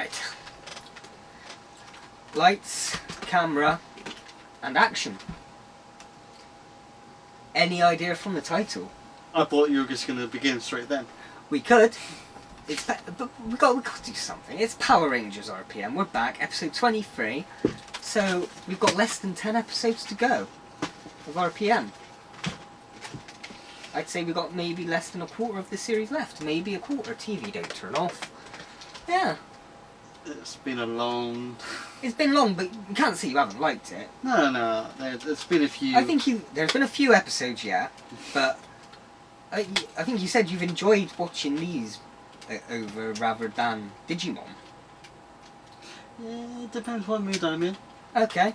Right. Lights, camera, and action. Any idea from the title? I thought you were just going to begin straight then. We could. But we got to do something. It's Power Rangers RPM. We're back, episode 23. So we've got less than 10 episodes to go of RPM. I'd say we've got maybe less than a quarter of the series left. Maybe a quarter. TV don't turn off. Yeah. It's been a long... It's been long, but you can't see you haven't liked it. No. There's been a few... I think there's been a few episodes, yeah, but I think you said you've enjoyed watching these over rather than Digimon. Yeah, it depends what mood I'm in. Okay.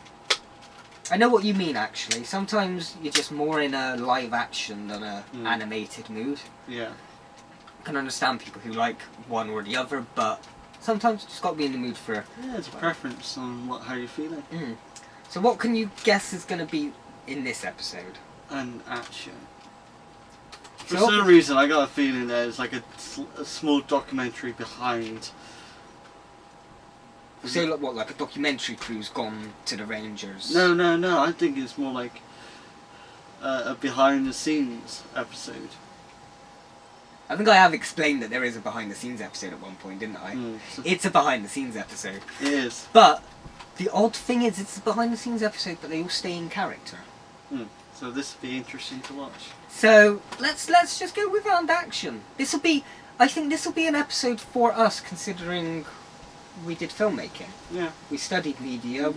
I know what you mean, actually. Sometimes you're just more in a live action than a animated mood. Yeah. I can understand people who like one or the other, but sometimes you just got to be in the mood for... Yeah, it's a preference on how you're feeling. So what can you guess is going to be in this episode? And action. For some reason, I got a feeling there's like a small documentary behind. So what, like a documentary crew's gone to the Rangers? No. I think it's more like a behind-the-scenes episode. I think I have explained that there is a behind-the-scenes episode at one point, didn't I? It's a behind-the-scenes episode. It is. But the odd thing is, it's a behind-the-scenes episode, but they all stay in character. So this will be interesting to watch. So let's just go with round action. I think this will be an episode for us, considering we did filmmaking. Yeah. We studied media.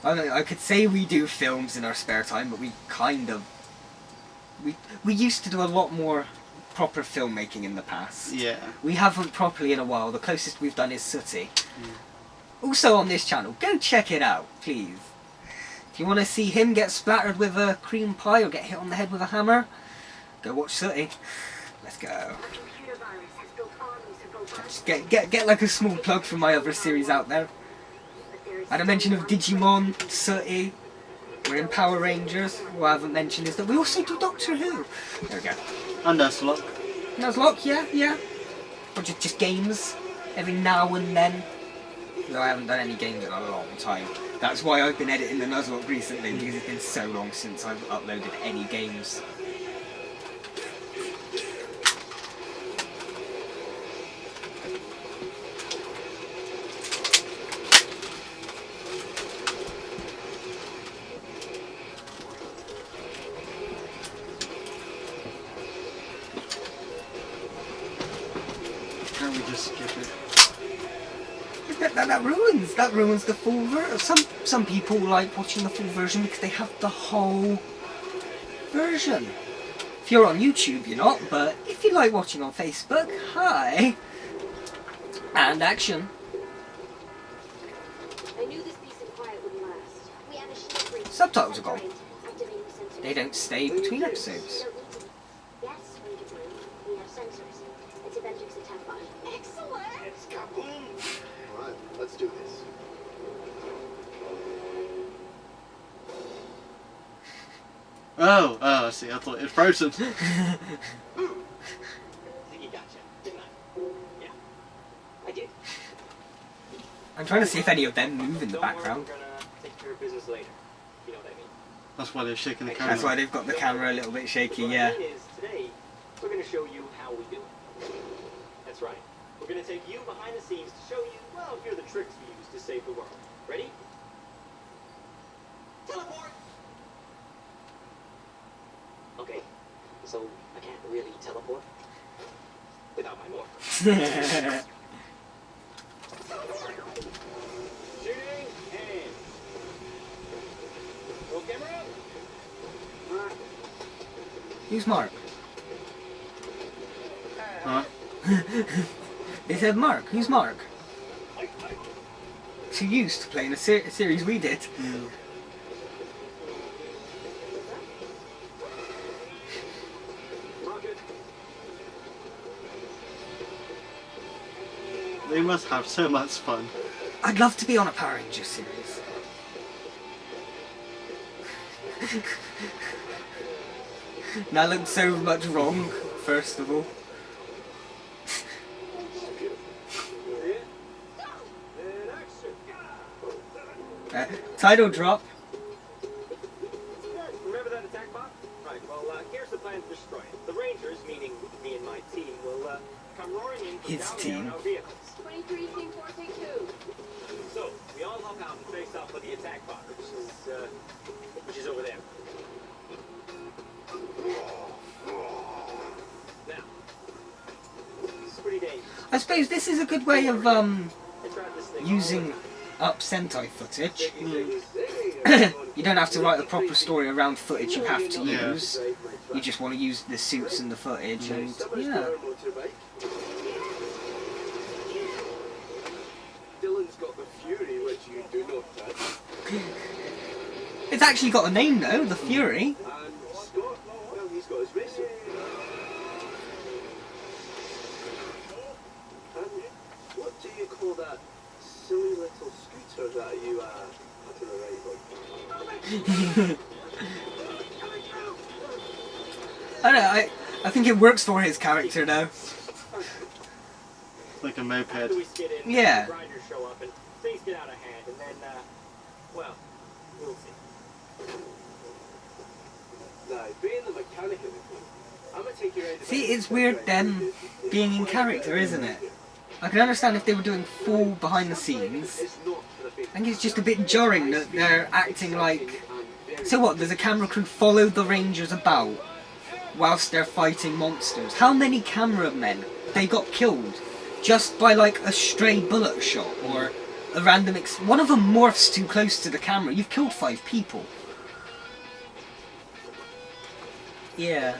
I could say we do films in our spare time, but we used to do a lot more proper filmmaking in the past. Yeah. We haven't properly in a while. The closest we've done is Sooty. Also on this channel, go check it out, please. If you want to see him get splattered with a cream pie or get hit on the head with a hammer, go watch Sooty. Let's go. Just get like a small plug for my other series out there. I had a mention of Digimon, Sooty. We're in Power Rangers. What I haven't mentioned is that we also do Doctor Who. There we go. And Nuzlocke. Nuzlocke, yeah. Or just games every now and then. Though I haven't done any games in a long time. That's why I've been editing the Nuzlocke recently, because it's been so long since I've uploaded any games. Can't we just skip it? That ruins the full version. Some people like watching the full version because they have the whole version. If you're on YouTube, you're not, but if you like watching on Facebook, hi. And action. I knew this peace and quiet wouldn't last. We had a shield breach. Subtitles are gone. They don't stay between episodes. Yes, we do. We have sensors. It's a Ventrix attack bot. Excellent! It's kaboom! Alright, let's do this. Oh, I see. I thought it was frozen. I think you gotcha, didn't I? Yeah, I did. I'm trying to see if any of them move in the background. We're gonna take care of business later. You know what I mean? That's why they're shaking the camera. That's why they've got the camera a little bit shaky, yeah. What I mean is, today, we're gonna show you how we do it. That's right. We're gonna take you behind the scenes to show you, well, here are the tricks we use to save the world. Ready? Teleport! Okay, so I can't really teleport without my morph. Shooting and roll camera. Mark. Who's Mark? Huh? They said Mark. Who's Mark? Who used to play in a series we did. They must have so much fun. I'd love to be on a Power Rangers series. That looked so much wrong, first of all. Tidal drop. Remember that attack bot? Right, well, here's the plan to destroy it. The Rangers, meaning me and my team, will come roaring in from His down team. there in our vehicles. 23, Team 4, take 2. So, we all hop out and face off with the attack bot, which is over there. Now, this is pretty dangerous. I suppose this is a good way of I tried this thing using up Sentai footage. all You don't have to write a proper story around footage you have to Yeah. use. You just want to use the suits and the footage, and yeah. Dylan's got the Fury, which you do not touch. It's actually got a name though, the Fury. And Scott, well, he's got his racer. And what do you call that silly little scooter that you had to ride on? I don't know, I think it works for his character though. Like a After moped. we skid in, Yeah. the grinders show up and things get out of hand, and then, well, we'll see. Now, being the mechanic of the thing, I'm gonna take you around the See, back. it's weird them being in character, isn't it? I can understand if they were doing full behind the scenes. It's not for the faint. I think it's just a bit jarring that they're acting like... So what, does a camera crew follow the Rangers about whilst they're fighting monsters? How many cameramen they got killed just by like a stray bullet shot or a random one of them morphs too close to the camera. You've killed 5 people. Yeah.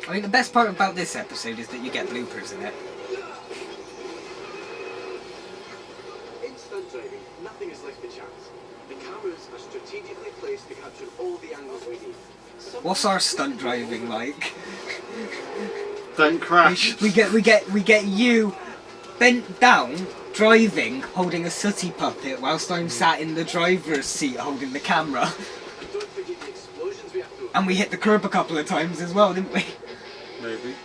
I mean, the best part about this episode is that you get bloopers in it. In stunt driving, nothing is left to chance. The cameras are strategically placed to capture all the angles we need. What's our stunt driving like? Don't crash. We get you bent down, driving, holding a sooty puppet, whilst I'm sat in the driver's seat holding the camera. Don't forget the explosions we have to... And we hit the curb a couple of times as well, didn't we? Maybe.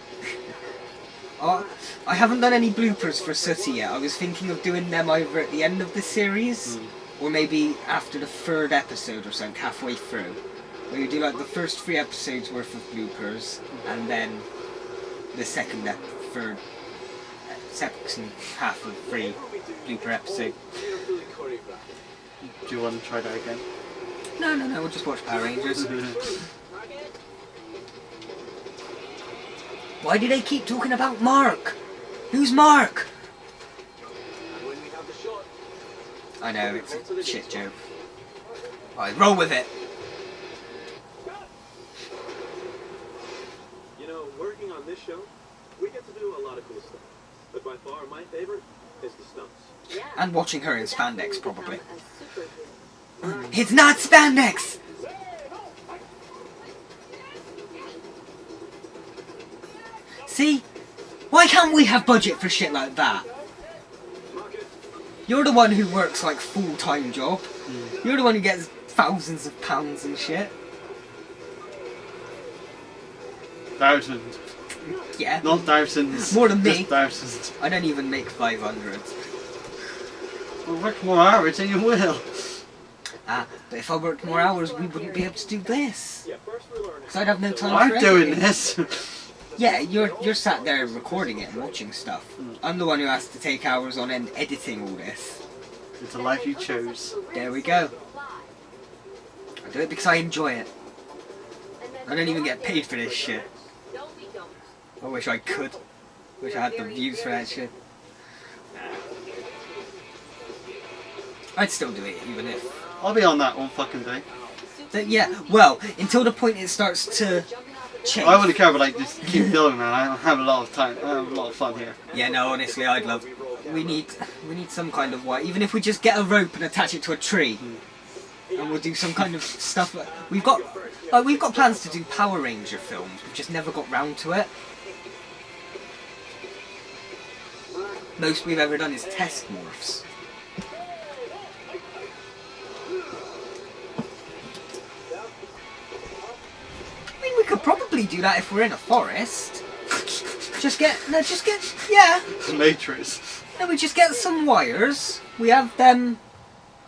Oh, I haven't done any bloopers for Sooty yet. I was thinking of doing them either at the end of the series, or maybe after the 3rd episode or something, halfway through. Where you do like the first 3 episodes worth of bloopers, and then the second half of 3 blooper episode. You're fully choreographed. Do you want to try that again? No, we'll just watch Power Rangers. Why do they keep talking about Mark? Who's Mark? And when we have the shot, I know, it's a shit joke. Alright, roll with it. you know, working on this show, we get to do a lot of cool stuff. But by far, my favorite is the stunts. Yeah. And watching her in That's when spandex, we probably. become a superhero. It's not spandex! See? Why can't we have budget for shit like that? You're the one who works like full-time job. You're the one who gets thousands of pounds and shit. Thousands. Yeah. Not thousands. More than me. Just thousands. I don't even make 500. Well, work more hours and you will. But if I worked more hours, we wouldn't be able to do this. Yeah, first we learn Because I'd have no time for I'm doing editing. this. Yeah, you're sat there recording it and watching stuff. I'm the one who has to take hours on end editing all this. It's a life you chose. There we go. I do it because I enjoy it. I don't even get paid for this shit. I wish I could. Wish I had the views for that shit. I'd still do it even if... I'll be on that one fucking day. Yeah, well, until the point it starts to change. I wouldn't care, but like just keep going, man. I have a lot of time. I have a lot of fun here. Yeah, no, honestly, I'd love... We need some kind of way. Even if we just get a rope and attach it to a tree. And we'll do some kind of stuff. We've got plans to do Power Ranger films. We've just never got round to it. Most we've ever done is test morphs. I mean, we could probably do that if we're in a forest. yeah. The Matrix. Then we just get some wires. We have them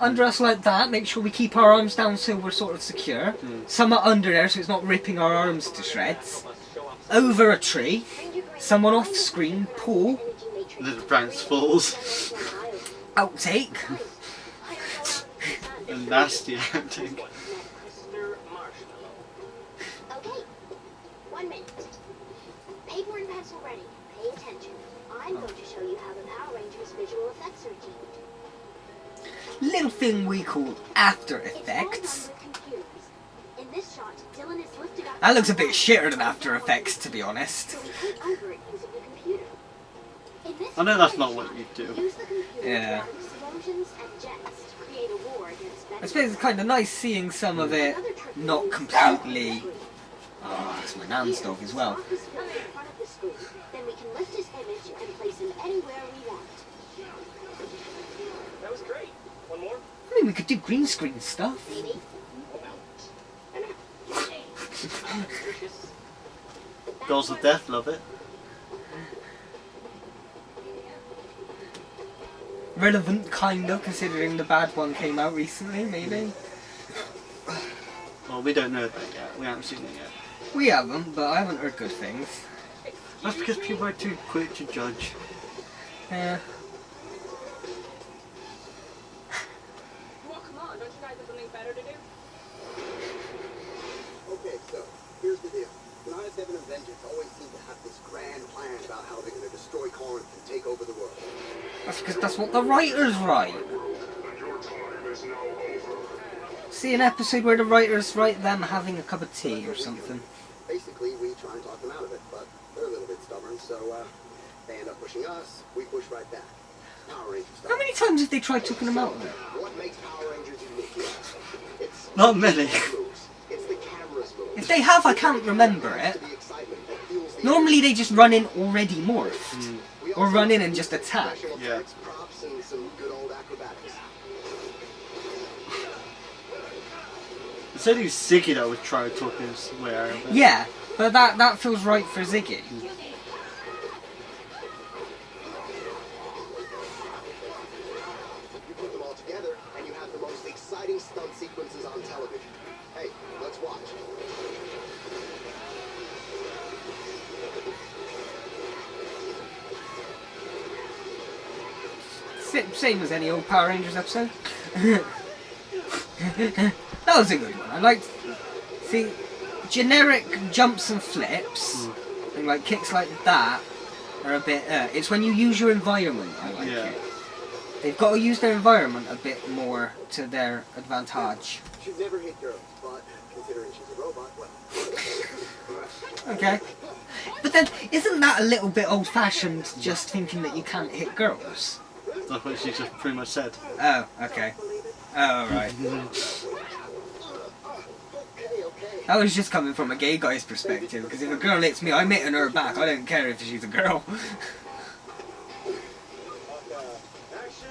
under us like that. Make sure we keep our arms down so we're sort of secure. Some are under there so it's not ripping our arms to shreds. Over a tree. Someone off screen. Pull. Little bounce falls. Outtake. A nasty outtake. Mr. Marshmallow. Okay, 1 minute. Paper and pencil ready. Pay attention. I'm going to show you how the Power Rangers visual effects are achieved. Little thing we call After It's all Effects. done with computers. In this shot, Dylan is lifted up. That looks a bit shitter than After Effects, to be honest. So we take over it using the computer. In this I know that's pilot not what shot, you do. Use the computer Yeah. to launch explosions and jets to create a war against I suppose it's kind of nice seeing some of it not completely... Oh, that's my nan's dog as well. Then we can lift his image and place him anywhere we want. That was great. One more? I mean, we could do green screen stuff. Maybe. And nutritious. Dolls of Death love it. Relevant, kind of, considering the bad one came out recently, maybe. Well, we don't know that yet. We haven't seen it yet. We haven't, but I haven't heard good things. That's because people are too quick to judge. Yeah. Well, come on, don't you guys have something better to do? Okay, so here's the deal. United Seven and Vengeance always seem to have this grand plan about how they're going to destroy Corinth and take over the world. That's because that's what the writers write. See an episode where the writers write them having a cup of tea or something. Basically, we try and talk them out of it, but they're a little bit stubborn, so they end up pushing us, we push right back. Power Rangers style. How many times have they tried talking them out of it? What makes Power Rangers unique? It's Not many. moves. It's the camera's moves. If they have, I can't remember it. The excitement that fuels the Normally they just run in already morphed. We Or also run in have and just attack. special Yeah. effects, props, and some good old acrobatics. It's only Ziggy that would try to talk his way out of it. Yeah, but that feels right for Ziggy. You put them all together, and you have the most exciting stunt sequences on television. Hey, let's watch. Same as any old Power Rangers episode. That was a good one. I liked... See, generic jumps and flips, and like kicks like that, are a bit... it's when you use your environment I like Yeah. it. They've got to use their environment a bit more to their advantage. She's never hit girls, but considering she's a robot, well... Okay. But then, isn't that a little bit old-fashioned, just thinking that you can't hit girls? That's what she just pretty much said. Oh, okay. Oh, right. Okay. That was just coming from a gay guy's perspective, because if a girl hits me, I'm hitting her back. I don't care if she's a girl. Action.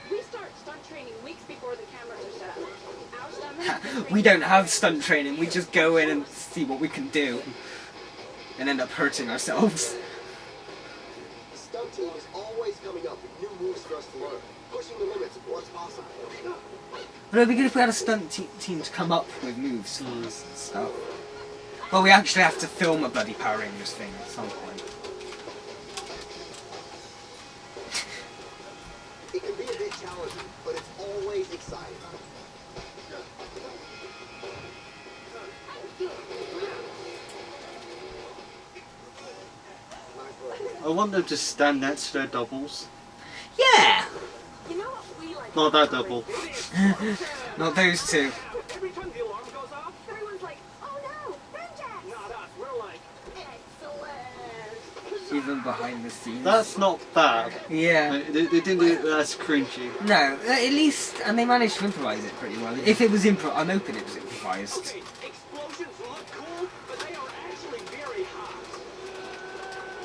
We start stunt training weeks before the cameras are set up. Our stuntmen We don't have stunt training, we just go in and see what we can do. And end up hurting ourselves. The stunt team is always coming up with new moves for us to learn, pushing the limits of what's possible. But it'd be good if we had a stunt team to come up with moves for us and stuff. Well, we actually have to film a bloody Power Rangers thing at some point. It can be a bit challenging, but it's always exciting. I want them to stand next to their doubles. Yeah! You know what we like? Not that double. Not those two. Every time the alarm goes off, Everyone's like, oh no, Renjax! not us. We're like, Excellent! Even behind the scenes. That's not bad. Yeah. They didn't do it as cringy. No, at least, and they managed to improvise it pretty well. If it was I'm hoping it was improvised. okay, explosions look cool, but they are actually very hot.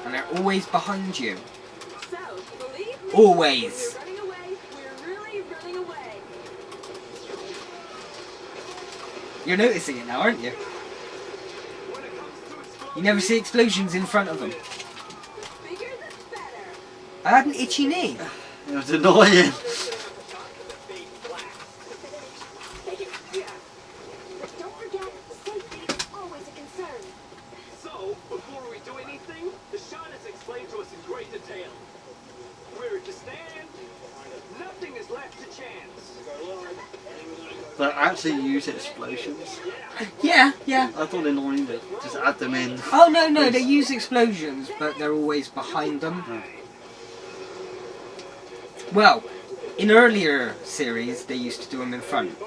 And they're always behind you. So, believe me, Always. we're running away. We're really running away. You're noticing it now, aren't you? You never see explosions in front of them. Bigger the better. I had an itchy knee. It was annoying. But don't forget, safety is always a concern. So, before we do anything, the shot is explained to us in great detail. We're to stand, nothing is left to chance. They actually use explosions. Yeah, yeah. I thought they normally just add them in. Oh no, they use explosions, but they're always behind them. Oh. Well, in earlier series, they used to do them in front.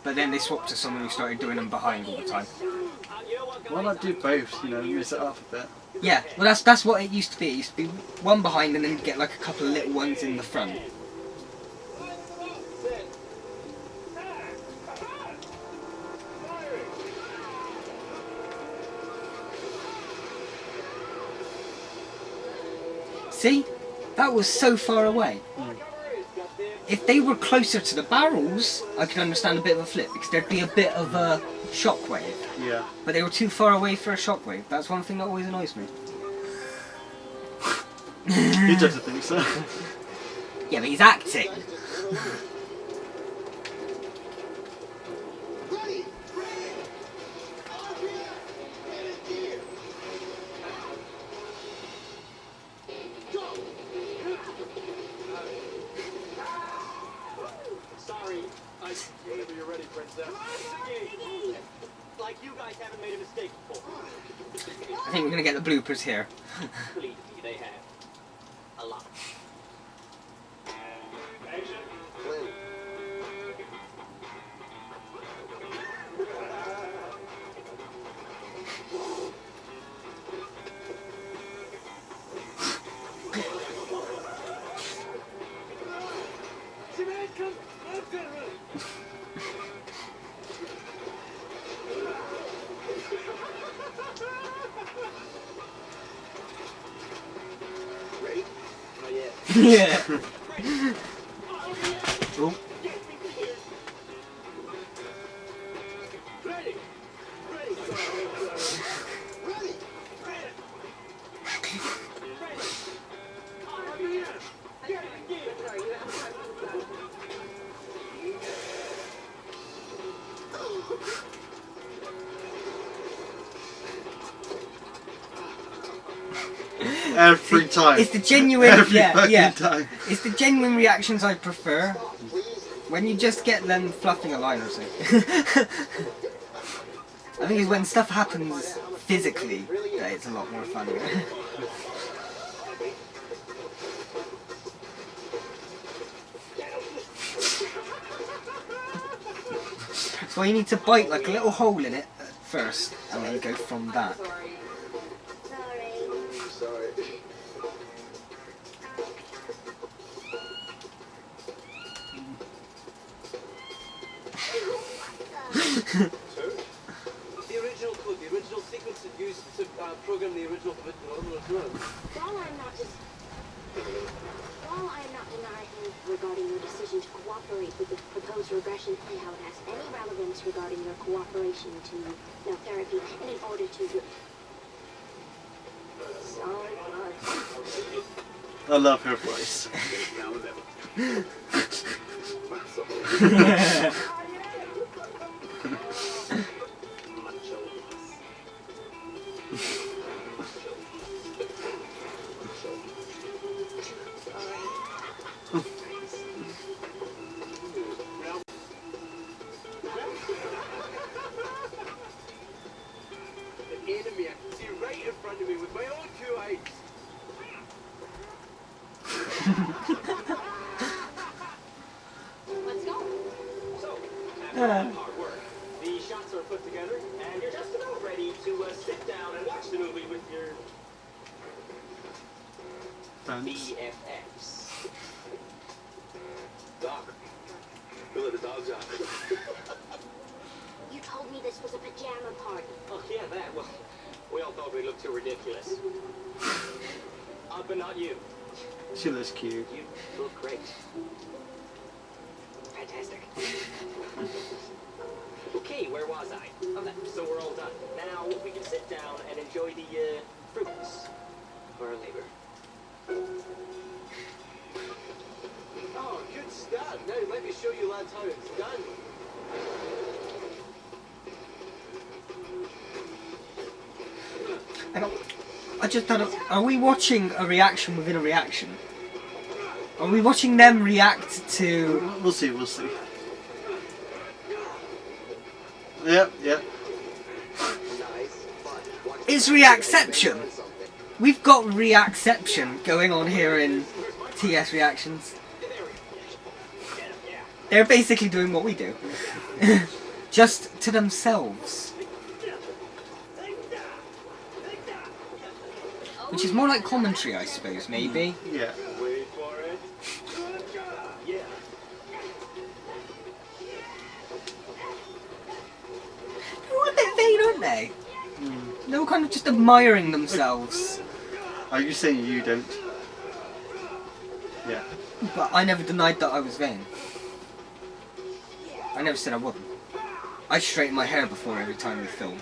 But then they swapped to someone who started doing them behind all the time. Why not do both, you know, mix it up a bit? Yeah, well that's what it used to be. It used to be one behind and then you get like a couple of little ones in the front. See? That was so far away. If they were closer to the barrels, I could understand a bit of a flip because there'd be a bit of a shockwave. Yeah. But they were too far away for a shockwave. That's one thing that always annoys me. He doesn't think so. Yeah, but he's acting. Sorry, whenever you're ready, Princess. Like you guys haven't made a mistake before. I think we're going to get the bloopers here. Believe me, they have. A lot. Action. Ready? Not yet. Yeah. Oh. Ready. Ready. Ready! Every time. It's the genuine, Every yeah, fucking yeah. time. It's the genuine reactions I prefer. When you just get them fluffing a line or something. I think it's when stuff happens physically that it's a lot more funny. So you need to bite like a little hole in it at first, and then go from that. Sorry. Sorry. The original code, the original sequence that used to program the original Omnibus run. While I am not denying regarding your decision to cooperate with the proposed regression and how it has any relevance regarding your cooperation to therapy and in order to sorry, I love her voice. An enemy I can see right in front of me with my own two eyes. Let's go. So, after hard work, the shots are put together, and you're just about ready to sit down and watch the movie with your Dance. BFFs. Doc. Who let the dogs out? you told me this was a pajama party. Oh, yeah, that. Well, we all thought we looked too ridiculous. But not you. She looks cute. You look great. Fantastic. Okay, where was I? Okay, so we're all done. Now we can sit down and enjoy the fruits of our labor. Oh, good start. Now let me show you lads how it's done. I just don't know. Are we watching a reaction within a reaction? Are we watching them react to... We'll see, we'll see. Yep, yep. Nice, but watch It's reacception. We've got reacception going on here in TS Reactions. They're basically doing what we do. Just to themselves. Which is more like commentary, I suppose, maybe. Yeah. Wait for it. Yeah. They're all a bit vain, aren't they? They're all kind of just admiring themselves. Are you saying you don't? Yeah. But I never denied that I was vain. I never said I wasn't. I straighten my hair before every time we film.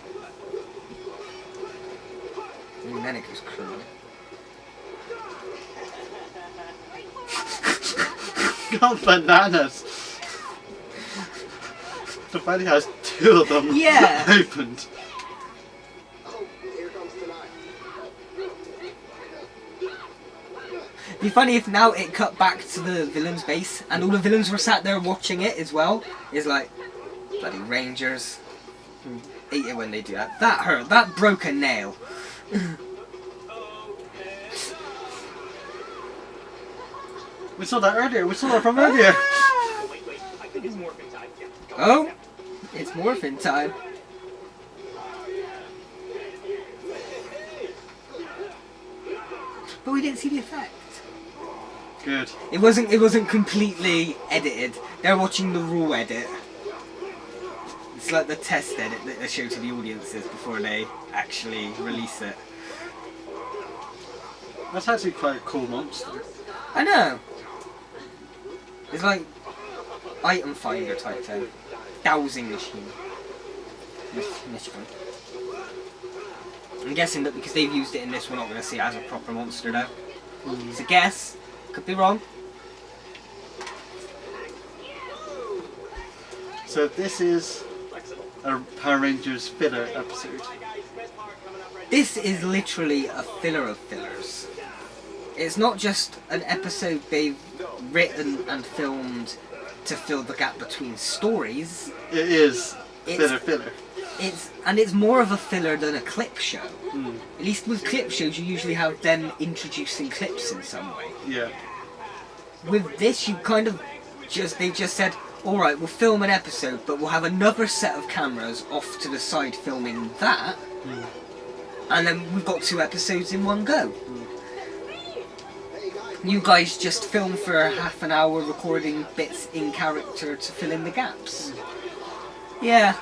And then it goes curly. God, bananas! The fact he has two of them Yeah. opened. Oh, here comes tonight. It'd be funny if now it cut back to the villain's base and all the villains were sat there watching it as well. It's like, bloody Rangers. Hate it when they do that. That hurt. That broke a nail. We saw that earlier. We saw that from earlier. Wait, I think it's morphing time. Yeah. Oh, it's morphin' time. But we didn't see the effect. Good. It wasn't completely edited. They're watching the raw edit. It's like the test edit that they show to the audiences before they actually release it. That's actually quite a cool monster. I know. It's like item finder type thing. Dowsing machine. Machine. I'm guessing that because they've used it in this, we're not going to see it as a proper monster though. It's a guess. Could be wrong. So this is a Power Rangers filler episode. This is literally a filler of fillers. It's not just an episode they've written and filmed to fill the gap between stories. It is It's- filler. It's more of a filler than a clip show. Mm. At least with clip shows, you usually have them introducing clips in some way. Yeah. With this, you kind of they just said, all right, we'll film an episode, but we'll have another set of cameras off to the side filming that, and then we've got 2 episodes in one go. You guys just film for half an hour recording bits in character to fill in the gaps. Yeah.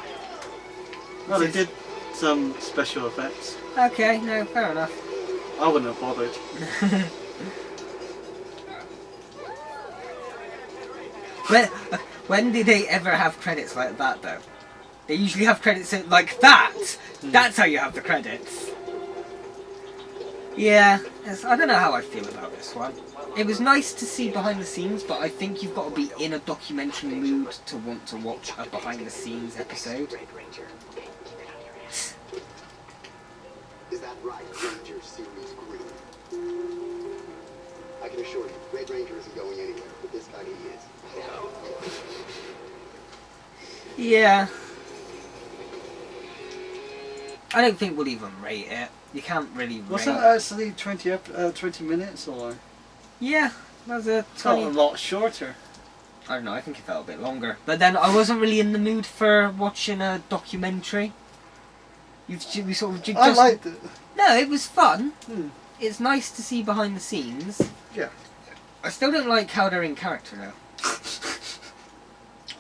Well, they did some special effects. Okay, no, fair enough. I wouldn't have bothered. When did they ever have credits like that, though? They usually have credits like that. That's how you have the credits. Yeah, I don't know how I feel about this one. It was nice to see behind the scenes, but I think you've got to be in a documentary mood to want to watch a behind the scenes episode. Is that right, Ranger Series Green? I can assure you, Red Ranger isn't going anywhere, but this time he is. Yeah. I don't think we'll even rate it. You can't really rate Was it. that actually 20 minutes or? Yeah, that was a It's not 20... a lot shorter. I don't know, I think it felt a bit longer. But then I wasn't really in the mood for watching a documentary. We sort of just... I liked it. No, it was fun. Hmm. It's nice to see behind the scenes. Yeah. I still don't like how they're in character though.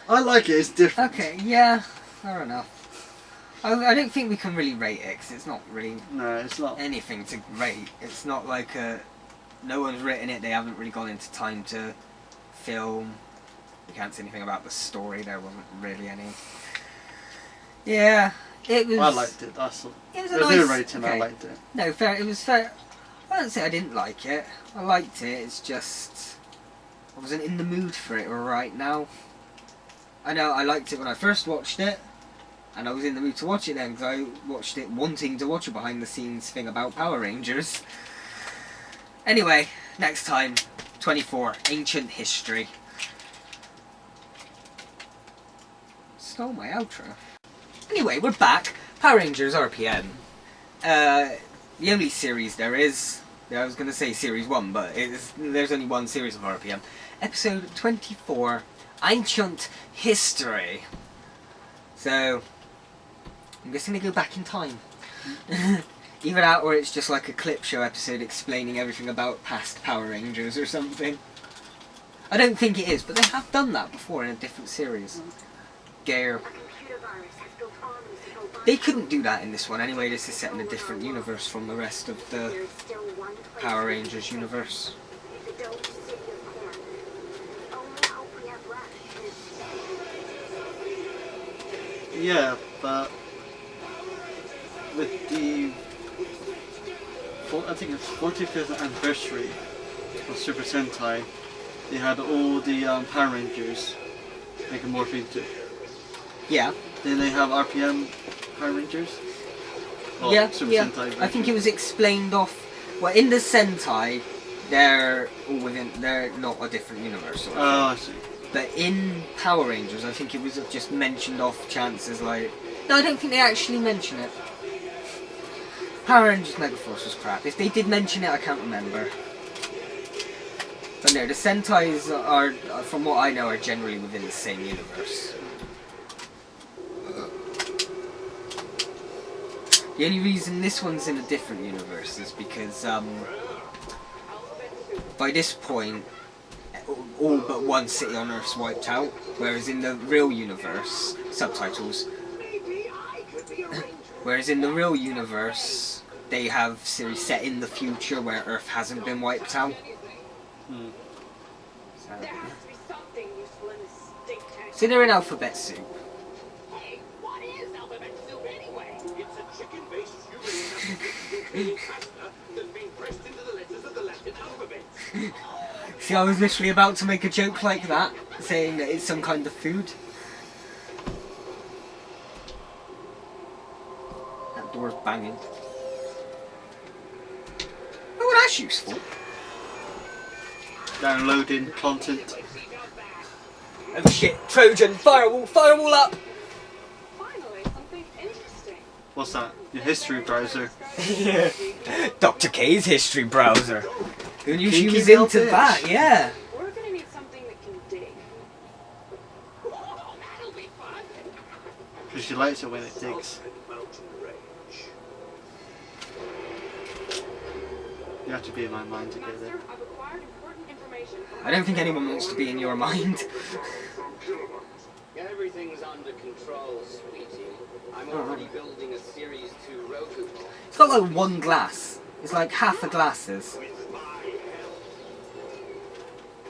I like it, it's different. Okay, yeah, fair enough. I don't think we can really rate it because it's not really No, it's not. anything to rate. It's not like no one's written it, they haven't really gone into time to film. We can't say anything about the story, there wasn't really any. Yeah, it was. I liked it. That's It was a there's nice. no rating. I Okay. liked it. No, fair. It was fair. I don't say I didn't like it. I liked it. It's just I wasn't in the mood for it right now. I know I liked it when I first watched it, and I was in the mood to watch it then because I watched it wanting to watch a behind-the-scenes thing about Power Rangers. Anyway, next time, 24, Ancient History. Stole my outro. Anyway, we're back. Power Rangers RPM. The only series there is, I was going to say series 1, but there's only one series of RPM. Episode 24, Ancient History. So, I'm guessing they go back in time. Either that or it's just like a clip show episode explaining everything about past Power Rangers or something. I don't think it is, but they have done that before in a different series. Gare. They couldn't do that in this one anyway. This is set in a different universe from the rest of the Power Rangers universe. Yeah, but with the I think it's 45th anniversary of Super Sentai, they had all the Power Rangers make a morph into. Yeah. Then they have RPM Power Rangers. Well, Yeah, Super yeah. Sentai version. I think it was explained off. Well, in the Sentai, they're all within. They're not a different universe. Oh, I see. But in Power Rangers, I think it was just mentioned off chances like. No, I don't think they actually mention it. Power Rangers Megaforce was crap. If they did mention it, I can't remember. But no, the Sentais are, from what I know, are generally within the same universe. The only reason this one's in a different universe is because by this point, all but one city on Earth's wiped out, whereas in the real universe, subtitles, whereas in the real universe, they have series set in the future where Earth hasn't been wiped out. Hmm. There has to be something useful in this stink tank. So they're in alphabet soup. Hey, what is alphabet soup anyway? It's a chicken-based human pasta that's been pressed into the letters of the Latin alphabet. See, I was literally about to make a joke like that, saying that it's some kind of food. That door's banging. Oh, that's useful. Downloading content. Oh shit, Trojan, firewall up! Finally, something interesting. What's that? Your history browser. Yeah. Dr. K's history browser. Who knew she Kinky was little into bitch. that? Yeah. We're gonna need something that can dig. Oh, that'll be fun. Because she likes it when it digs. Mountain range. You have to be in my mind to get Master, it. I've acquired important information from I don't think anyone wants to be in your mind. Everything's under control, sweetie. I'm already building a Series 2 Roku. It's got like one glass. It's like half a glasses.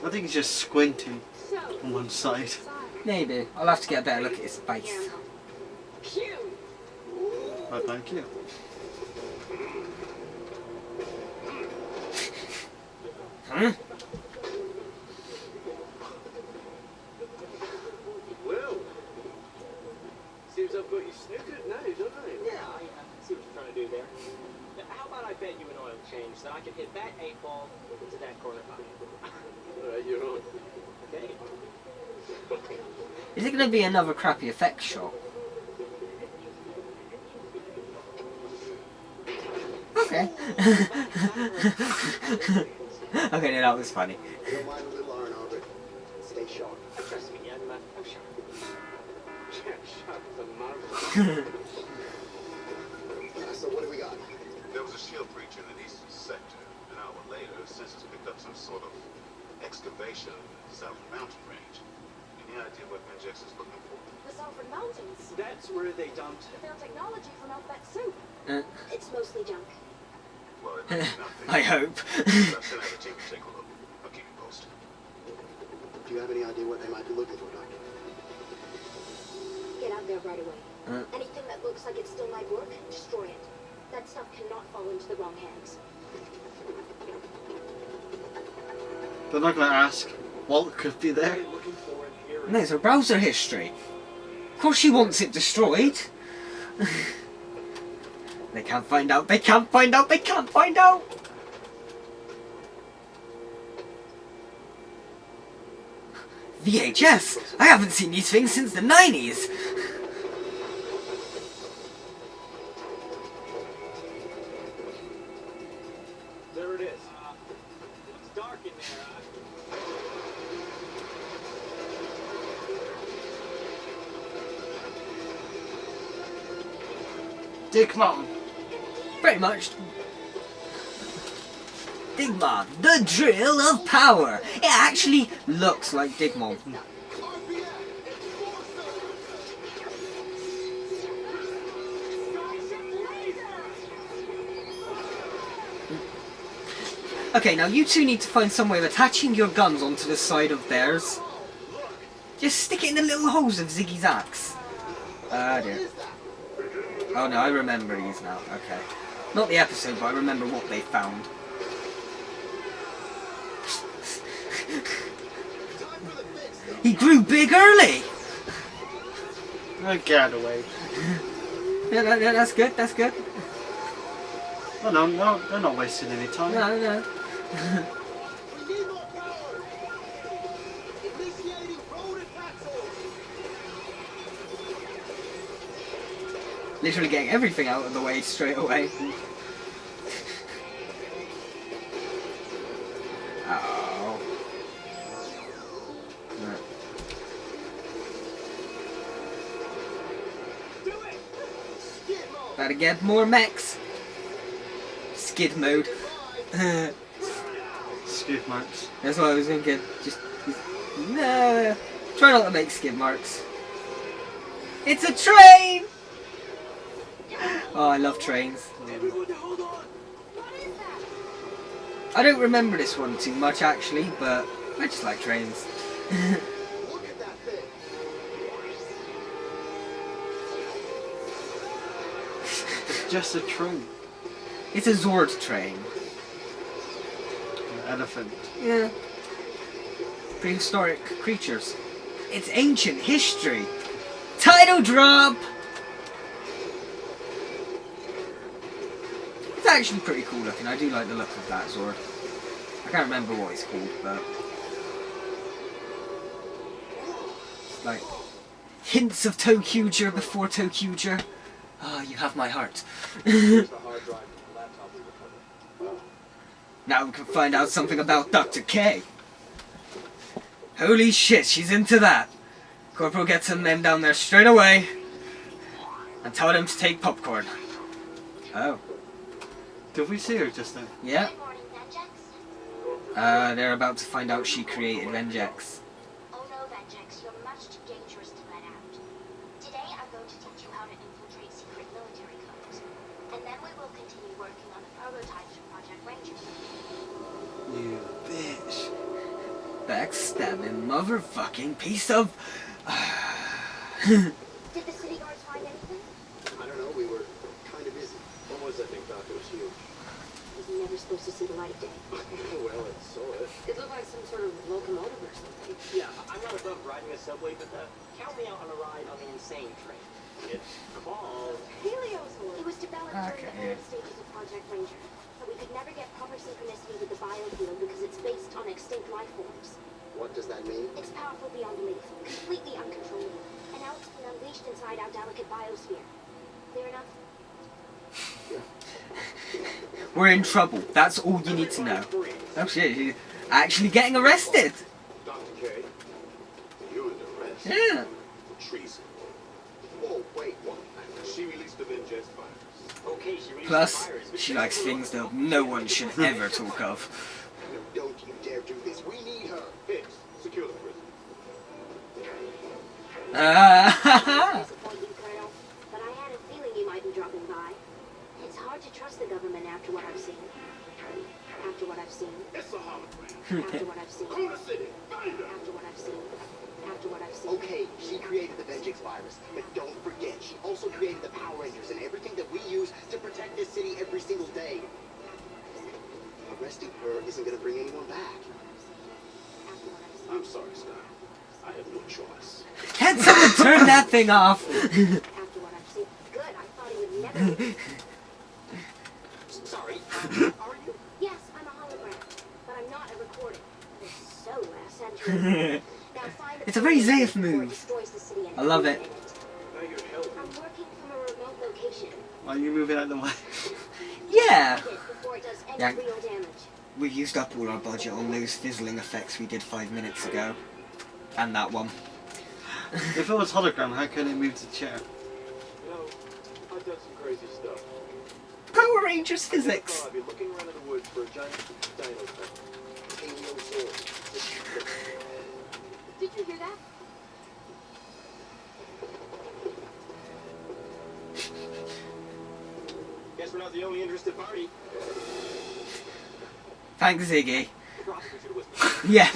I think he's just squinting So, on one side. inside. Maybe. I'll have to get a better look at his face. Pew! Oh, thank you. Huh? Well, seems I've got you snookered now, don't I? Yeah, I see what you're trying to do there. Now, how about I bet you an oil change that I can hit that 8-ball into that corner pocket? Alright, you're on. Okay. Is it going to be another crappy effect shot? Okay. Okay, no, that was funny. Don't mind a little R&R, but stay sharp. Trust me, I'm sure. Shut the mouth. So what do we got? There was a shield breach in the eastern sector. An hour later, sensors picked up some sort of excavation south of the mountain range. Any idea what Manjex is looking for? The Salford Mountains. That's where they dumped. They found technology from alphabet soup. Uh, It's mostly junk. Well, it means nothing. I hope. I'll send out a team to take a look. I'll keep you posted. Do you have any idea what they might be looking for, Doctor? Get out there out right away. Anything that looks like it still might work, destroy it. That stuff cannot fall into the wrong hands. They're not gonna ask what could be there. No, it's her browser history. Of course she wants it destroyed. They can't find out, they can't find out, they can't find out! VHS! I haven't seen these things since the 90s! There it is. It's dark in there. Digmon. Pretty much. Digmon, the drill of power! It actually looks like Digmon. Okay, now you two need to find some way of attaching your guns onto the side of theirs. Just stick it in the little holes of Ziggy's axe. Ah, dear. Oh no, I remember these now. Okay. Not the episode, but I remember what they found. He grew big early! Oh, get away. Yeah, that's good, that's good. Oh no, no, they're not wasting any time. No, no. We need more power! Initiating road attacks! Literally getting everything out of the way straight away. Oh. No. Do it! Skid mode! Gotta get more mechs. Skid mode. Skid marks. That's what I was thinking. Just no. Try not to make skid marks. It's a train! Oh, I love trains. Everyone hold on! What is that? I don't remember this one too much actually, but I just like trains. Look at that thing! It's just a train. It's a Zord train. An elephant. Yeah. Prehistoric creatures. It's ancient history. Title drop! It's actually pretty cool looking. I do like the look of that Zord. I can't remember what it's called, but it's like hints of Tokuger before Tokuger. Ah, you have my heart. Here's the hard drive from the laptop we recovered. Now we can find out something about Dr. K. Holy shit, she's into that. Corporal gets some men down there straight away and tell them to take popcorn. Oh. Did we see her just then? Yeah. Good morning, Vengex. They're about to find out she created Vengex. Oh no, Vengex, you're much too dangerous to let out. Today I'm going to teach you how to infiltrate secret military codes. And then we will continue working on the prototypes for Project Ranger. You bitch. Backstabbing motherfucking piece of... Did the city guards find anything? I don't know, we were kind of busy. What was that thing, Doc? It was huge. It was never supposed to see the light of day. Well, it saw it. It looked like some sort of locomotive or something. Yeah, I'm not above riding a subway, but count me out on a ride on the insane train. It's called... It was developed Okay, during the early stages of Project Ranger, but we could never get proper synchronicity with the biofield because it's based on extinct life forms. What does that mean? It's powerful beyond belief, completely uncontrollable, and now it's been unleashed inside our delicate biosphere. Clear enough? We're in trouble. That's all you need to know. Oh shit, he's actually getting arrested. Dr. K, you're under arrest. Yeah. For treason. Whoa, wait, what? She released the Vengex virus. Okay, she released Plus, the virus, but she likes things that no one should ever talk of. No, don't you dare do this. We need her. Hicks, secure the prison. Disappoint you, Colonel, but I had a feeling you might be dropping by. It's hard to trust the government after what I've seen. After what I've seen. It's a hologram. After what I've seen. Call the city. Find her. After what I've seen. After what I've seen. Okay, she created the Vengex virus, but don't forget arresting her isn't going to bring anyone back. I'm sorry, Sky. I have no choice. Can someone turn that thing off? After what I've seen, good. I thought he would never. Sorry. Are you? Yes, I'm a hologram, but I'm not a recording. It's so last century. Now find It's a very place Zayf before it move. destroys the city and I love it. everything in Now you're helping. I'm working from a remote location. Why are you moving out of the way? Yeah. Before it does any Yeah. real damage. We used up all our budget on those fizzling effects we did 5 minutes ago. And that one. If it was hologram, how can it move the chair? You know, I've done some crazy stuff. Power Rangers I physics. thought I'd be looking around in the woods for a giant dino thing. Paleo Did you hear that? Guess we're not the only interested party. Thanks, Ziggy. Probably should have whispered. Yeah.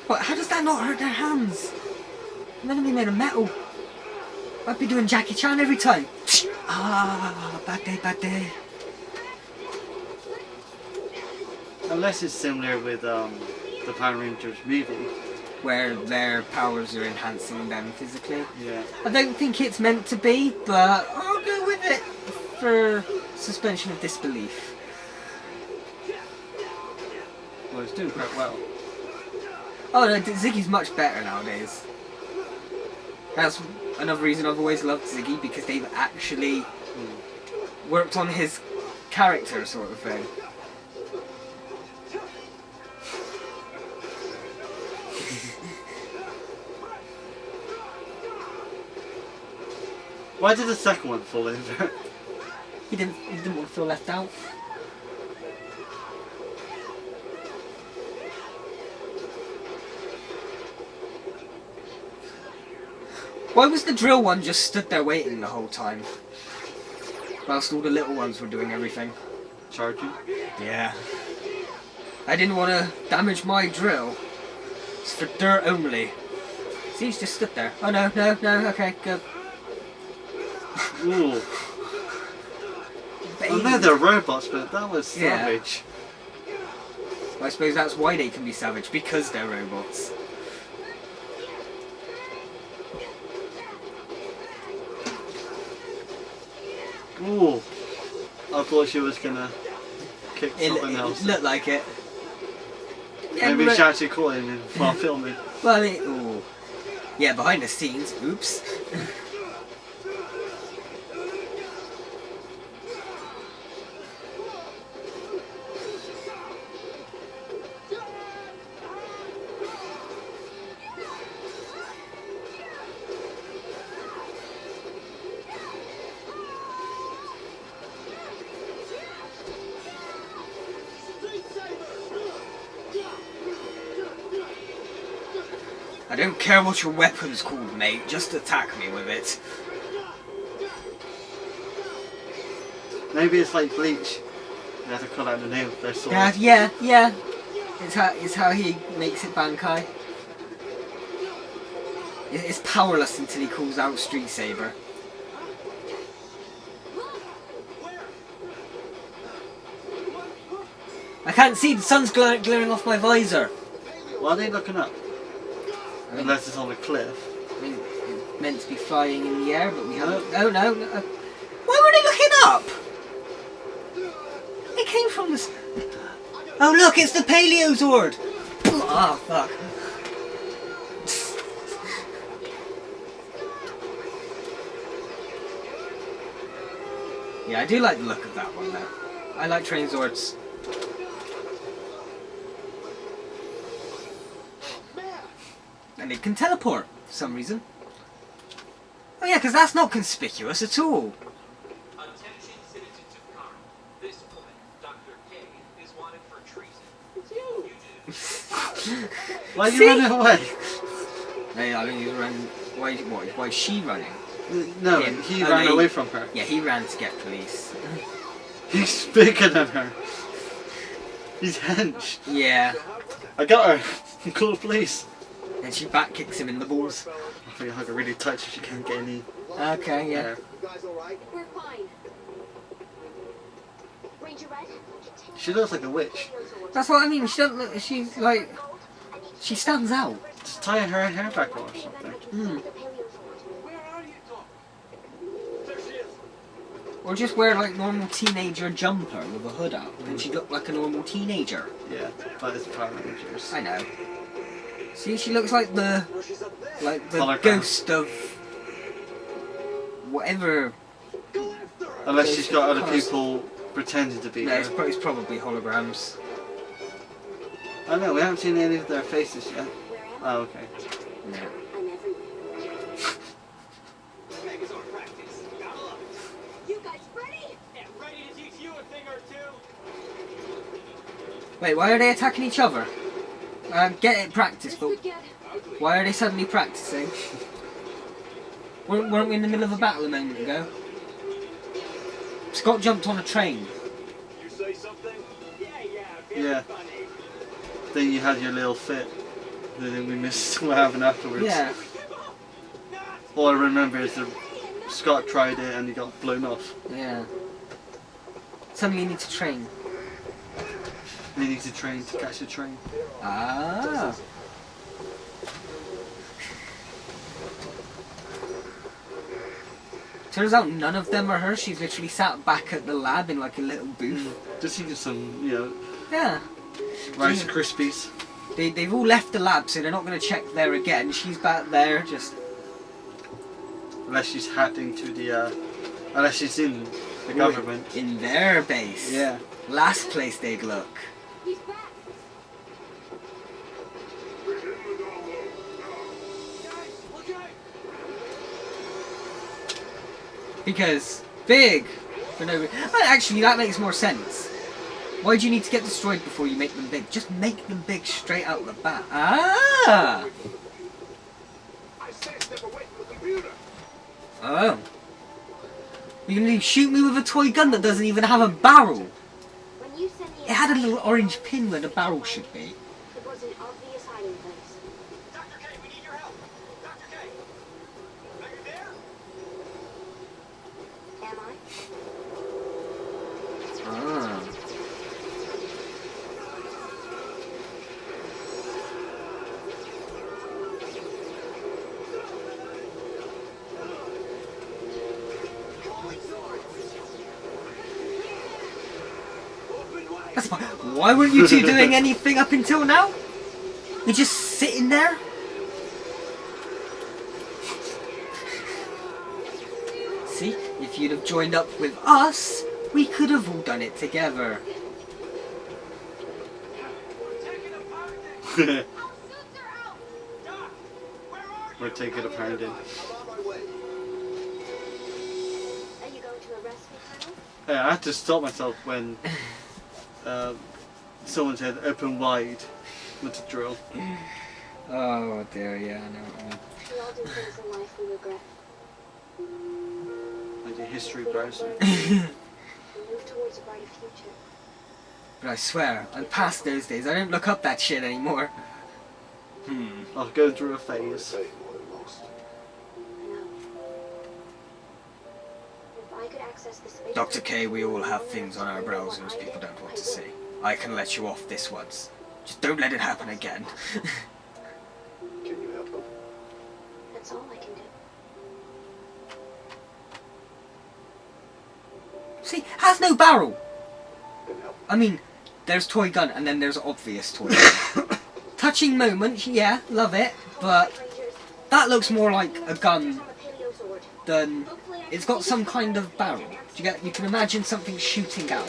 What? How does that not hurt their hands? I'm gonna be made of metal. I'd be doing Jackie Chan every time. Ah, bad day, bad day. Unless it's similar with the Power Rangers movie. Where their powers are enhancing them physically. Yeah. I don't think it's meant to be, but I'll go with it for suspension of disbelief. Well, it's doing quite well. Oh no, Ziggy's much better nowadays. That's another reason I've always loved Ziggy, because they've actually worked on his character sort of thing. Why did the second one fall over? He didn't want to feel left out. Why was the drill one just stood there waiting the whole time? Whilst all the little ones were doing everything. Charging? Yeah. I didn't want to damage my drill. It's for dirt only. See, he's just stood there. Oh no, no, no, okay, good. Ooh. I know they're robots, but that was savage. Well, I suppose that's why they can be savage, because they're robots. Ooh. I thought she was gonna kick something else. It looked like it. Maybe she actually caught him while filming. Well, ooh. Yeah, behind the scenes. Oops. I don't care what your weapon's called, mate. Just attack me with it. Maybe it's like Bleach. You have to cut out the name of their sword. Yeah. It's how he makes it Bankai. It's powerless until he calls out Street Saber. I can't see, the sun's glaring off my visor. Why are they looking up? Unless it's on a cliff. I mean, it's meant to be flying in the air, but we haven't. Oh no. Why were they looking up? It came from this. Oh look, it's the Paleozord! Oh fuck. Yeah, I do like the look of that one though. I like train Zords. And it can teleport for some reason. Oh yeah, because that's not conspicuous at all. Attention citizens of Kara. This woman, Dr. K, is wanted for treason. It's you. You do. Why are you See? running away? Hey, I mean, he's running. Why is she running? No, Him. he Oh, ran no, away from her. Yeah, he ran to get police. He's bigger than her. He's hench. Yeah. I got her. Call the police. And she back kicks him in the balls. I think I hug her really tight so she can't get any. Okay, yeah. You guys all right? We're fine. Ranger Red, She looks like a witch. That's what I mean. She doesn't look. She's like. She stands out. Just tie her hair back on or something. Hmm. Where are you, Doc? There she is. Or just wear like normal teenager jumper with a hood up, and she looked like a normal teenager. Yeah, but it's Power Rangers. I know. See, she looks like the Hologram. ghost of whatever. Unless she's got other people pretending to be No, her. it's probably holograms. Oh no, we haven't seen any of their faces yet. Oh, okay. No. I'm everywhere. Mega's on practice. Gotta love it. You guys ready? Yeah, ready to teach you a thing or two. Wait, why are they attacking each other? Get it practice, but Forget. why are they suddenly practicing? Weren't we in the middle of a battle a moment ago? Scott jumped on a train. You say something? Yeah, very Yeah. funny. Then you had your little fit. Then we missed what happened afterwards. Yeah. All I remember is that Scott tried it and he got blown off. Yeah. Suddenly you need to train. And he needs to train to catch the train. Ah. Turns out none of them are her. She's literally sat back at the lab in like a little booth. Just eating some, you know, Yeah. Rice Krispies. They've all left the lab, so they're not going to check there again. She's back there, just... Unless she's hacked into the, unless she's in the government. in their base. Yeah. Last place they'd look. He's back. Because big for no reason. Actually, that makes more sense. Why do you need to get destroyed before you make them big? Just make them big straight out the bat. Ah! I said step away from the computer. Oh. You're gonna shoot me with a toy gun that doesn't even have a barrel. When you sent the It had a little orange pin where the barrel should be. it was an obvious hiding place. Dr. K, we need your help. Dr. K. Are you there? Am I? Ah. That's fine. Why weren't you two doing anything up until now? You're just sitting there? See, if you'd have joined up with us, we could have all done it together. We're taking a pounding. I'm on my way. Are you going to arrest me, Colonel? Yeah, I had to stop myself when someone said open wide with the drill. Oh dear, yeah, I know what I mean. We all do things in life we regret. Like a history We don't browser. learn, we move towards a brighter future. But I swear, I'm past those days. I don't look up that shit anymore. I'll go through a phase. Pay more than most. I know. If I could access the space... Dr. K, we all have things on our browsers people don't want to see. I can let you off this once. Just don't let it happen again. Can you help them? That's all I can do. See, has no barrel. Then help. I mean, there's toy gun and then there's obvious toy gun. Touching moment, yeah, love it, but Rangers, that looks more like a gun on the Paleozord. than... Hopefully I It's can got see some the kind of barrel. You can imagine something shooting out.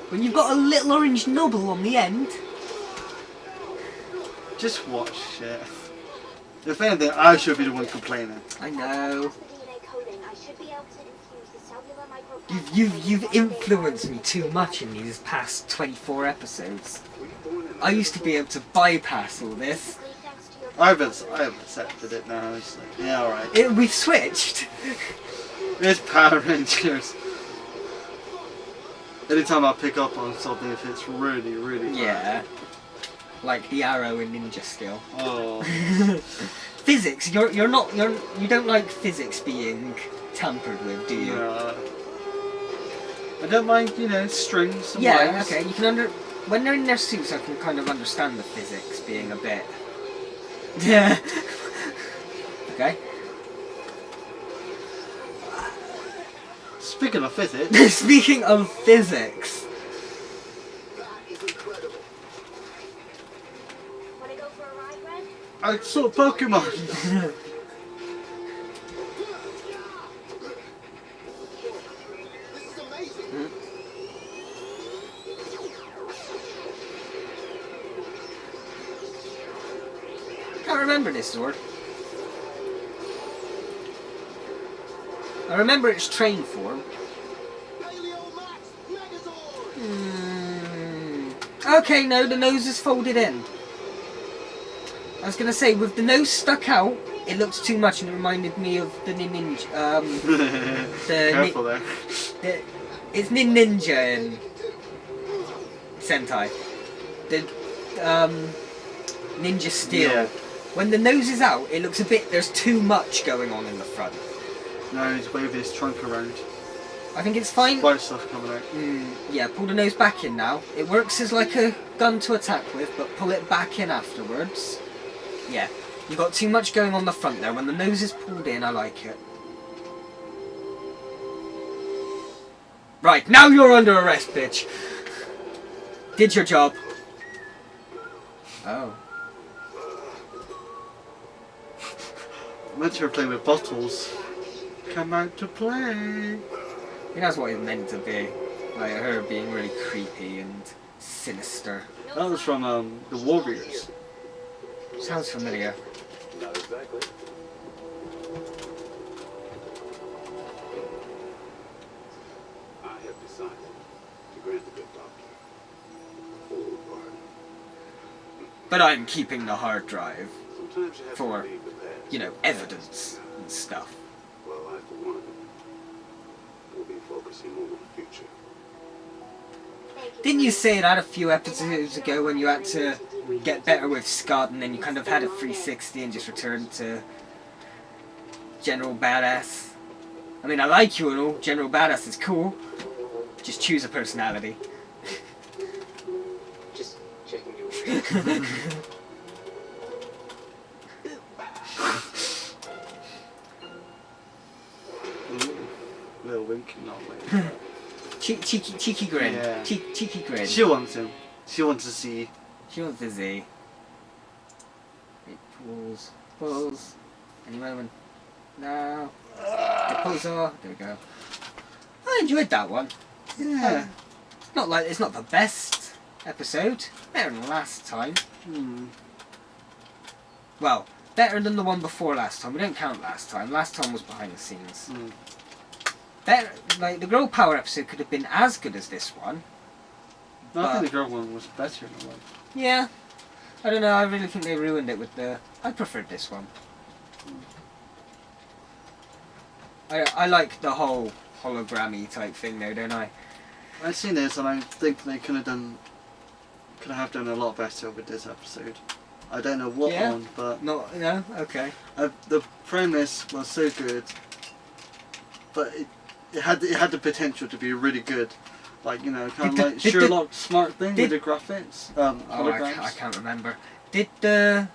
When you've got a little orange nubble on the end. Just watch shit. If anything, I should be the one complaining. I know. Past the DNA coding, I should be able to infuse the cellular microplastics You've into one-day influenced me biology. too much in these past 24 episodes. I used to be able to bypass all this. Basically, thanks to your I've accepted it now. It's like, yeah, alright. We've switched. It's Power Rangers. Anytime I pick up on something, if it's really, really bad. Yeah. Like the arrow in Ninja Skill. Oh. Physics, you don't like physics being tampered with, do you? No. I don't mind, you know, strings and Yeah, wires. okay, when they're in their suits I can kind of understand the physics being a bit... Yeah. Okay. Speaking of physics, Speaking of physics... That is incredible. Wanna go for a ride, Red? I saw Pokemon. This is amazing. I can't remember this sword. I remember its train form. Paleo Max Megazord. Okay, no, the nose is folded in. I was gonna say, with the nose stuck out, it looks too much and it reminded me of the Ninja. Careful there. It's Ninja in Sentai. The Ninja Steel. Yeah. When the nose is out, it looks a bit. There's too much going on in the front. Now he's waving his trunk around. I think it's fine. White stuff coming out. Yeah, pull the nose back in now. It works as like a gun to attack with, but pull it back in afterwards. Yeah, you got too much going on the front there. When the nose is pulled in, I like it. Right, now you're under arrest, bitch. Did your job. Oh. Let her play with bottles. Come out to play. I think that's what it's meant to be. Like her being really creepy and sinister. That was from the Warriors. Sounds familiar. Not exactly. I have decided to grant the good doctor full pardon. But I'm keeping the hard drive Sometimes you have for, to leave the past. you know, evidence and stuff. Well, I, for one, will be focusing more on the future. Thank you. Didn't you say that a few episodes ago when you had to get better with Scott and then you kind of had a 360 and just returned to General Badass? I mean, I like you and all, General Badass is cool. Just choose a personality. Just checking you. Little wink, not wink. Cheeky grin. Yeah. Cheeky grin. She wants him. She wants to see. She wants to see. It pulls. Any moment. Now. It pulls off. There we go. I enjoyed that one. Yeah. It's not the best episode. Better than last time. Well, better than the one before last time. We don't count last time. Last time was behind the scenes. Better, like the Girl Power episode could have been as good as this one. No, I think the girl one was better in a way. Yeah. I don't know, I really think they ruined it with the... I preferred this one. I like the whole hologrammy type thing though, don't I? I've seen this and I think they could have done a lot better with this episode. I don't know what Yeah? one, but No, okay. the premise was so good, but it had the potential to be really good. Like, you know, kind of like Sherlock Smart thing with the graphics. Holograms. I can't remember. Did the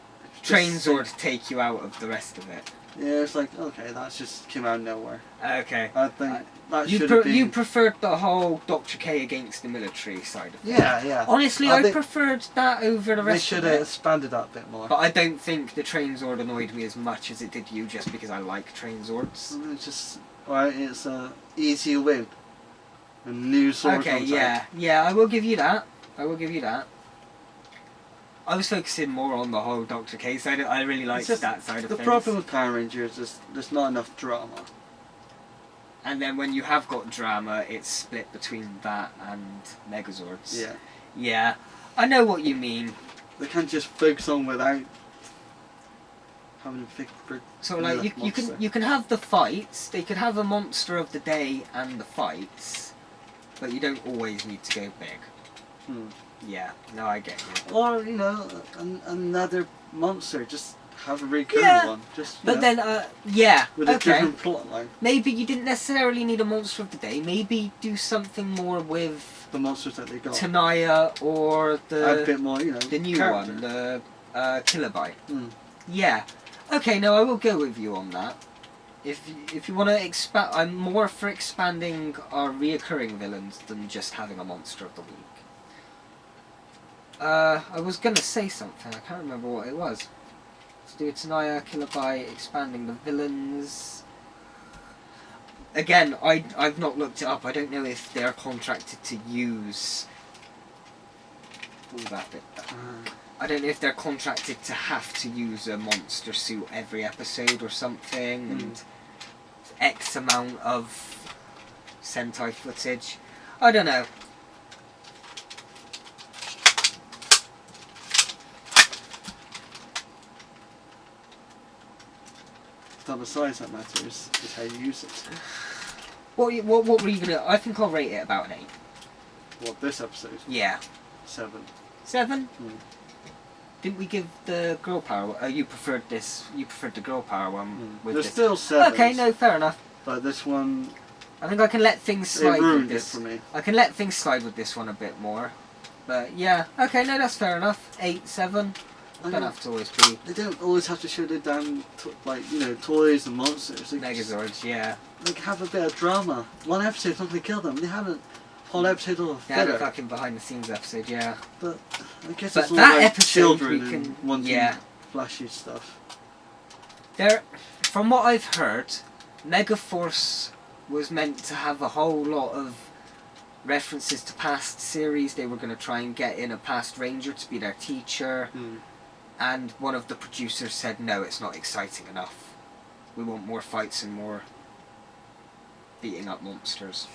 train Zord take you out of the rest of it? Yeah, it's like, okay, that just came out of nowhere. Okay. I think that You should have been... you preferred the whole Dr. K against the military side of it. Yeah. Honestly, I preferred that over the They rest should of have it. expanded that a bit more. But I don't think the train Zord annoyed me as much as it did you, just because I like train Zords. It's just, right, it's a easy win. A new sword Okay, comes out. yeah, I will give you that. I was focusing more on the whole Dr. K side. I really liked It's just that side of The things. problem with Power Rangers is there's not enough drama. And then when you have got drama, it's split between that and Megazords. Yeah. Yeah, I know what you mean. They can't just focus on without having a big So like you can have the fights. They could have a monster of the day and the fights, but you don't always need to go big. Hmm. Yeah, no, I get you. Or, you know, another monster, just have a recurring one. Just, but then, yeah, with a okay. different plot line. Maybe you didn't necessarily need a monster of the day. Maybe do something more with The monsters that they got. Tanaya or Add a the bit more, you know, new character. one, the Kilobyte. Hmm. Yeah. Okay, no, I will go with you on that. If you want to expand, I'm more for expanding our reoccurring villains than just having a monster of the week. I was gonna say something. I can't remember what it was. Let's do Tanaya, Kilobyte, expanding the villains. Again, I've not looked it up. I don't know if they're contracted to use all that bit. I don't know if they're contracted to have to use a monster suit every episode or something, and X amount of Sentai footage. I don't know. It's not the size that matters, it's how you use it. What were you gonna? I think I'll rate it about an 8. What, this episode? Yeah. 7. 7? Didn't we give the girl power? You preferred this. You preferred the girl power one. With There's this. still 7. Okay, no, fair enough. But this one, I think I can let things it slide with ruined it this. for me. I can let things slide with this one a bit more. But yeah, okay, no, that's fair enough. 8, 7. I Don't know. have to always be They don't always have to show the damn, toys and monsters. They just, Megazords. Yeah. like, have a bit of drama. One episode's not going to kill them. They haven't. Whole episode of Yeah, the filler. fucking behind the scenes episode. Yeah. But I guess But it's all that like episode children we can- and wanting yeah. flashy stuff. There, from what I've heard, Megaforce was meant to have a whole lot of references to past series. They were going to try and get in a past ranger to be their teacher, and one of the producers said, no, it's not exciting enough. We want more fights and more beating up monsters.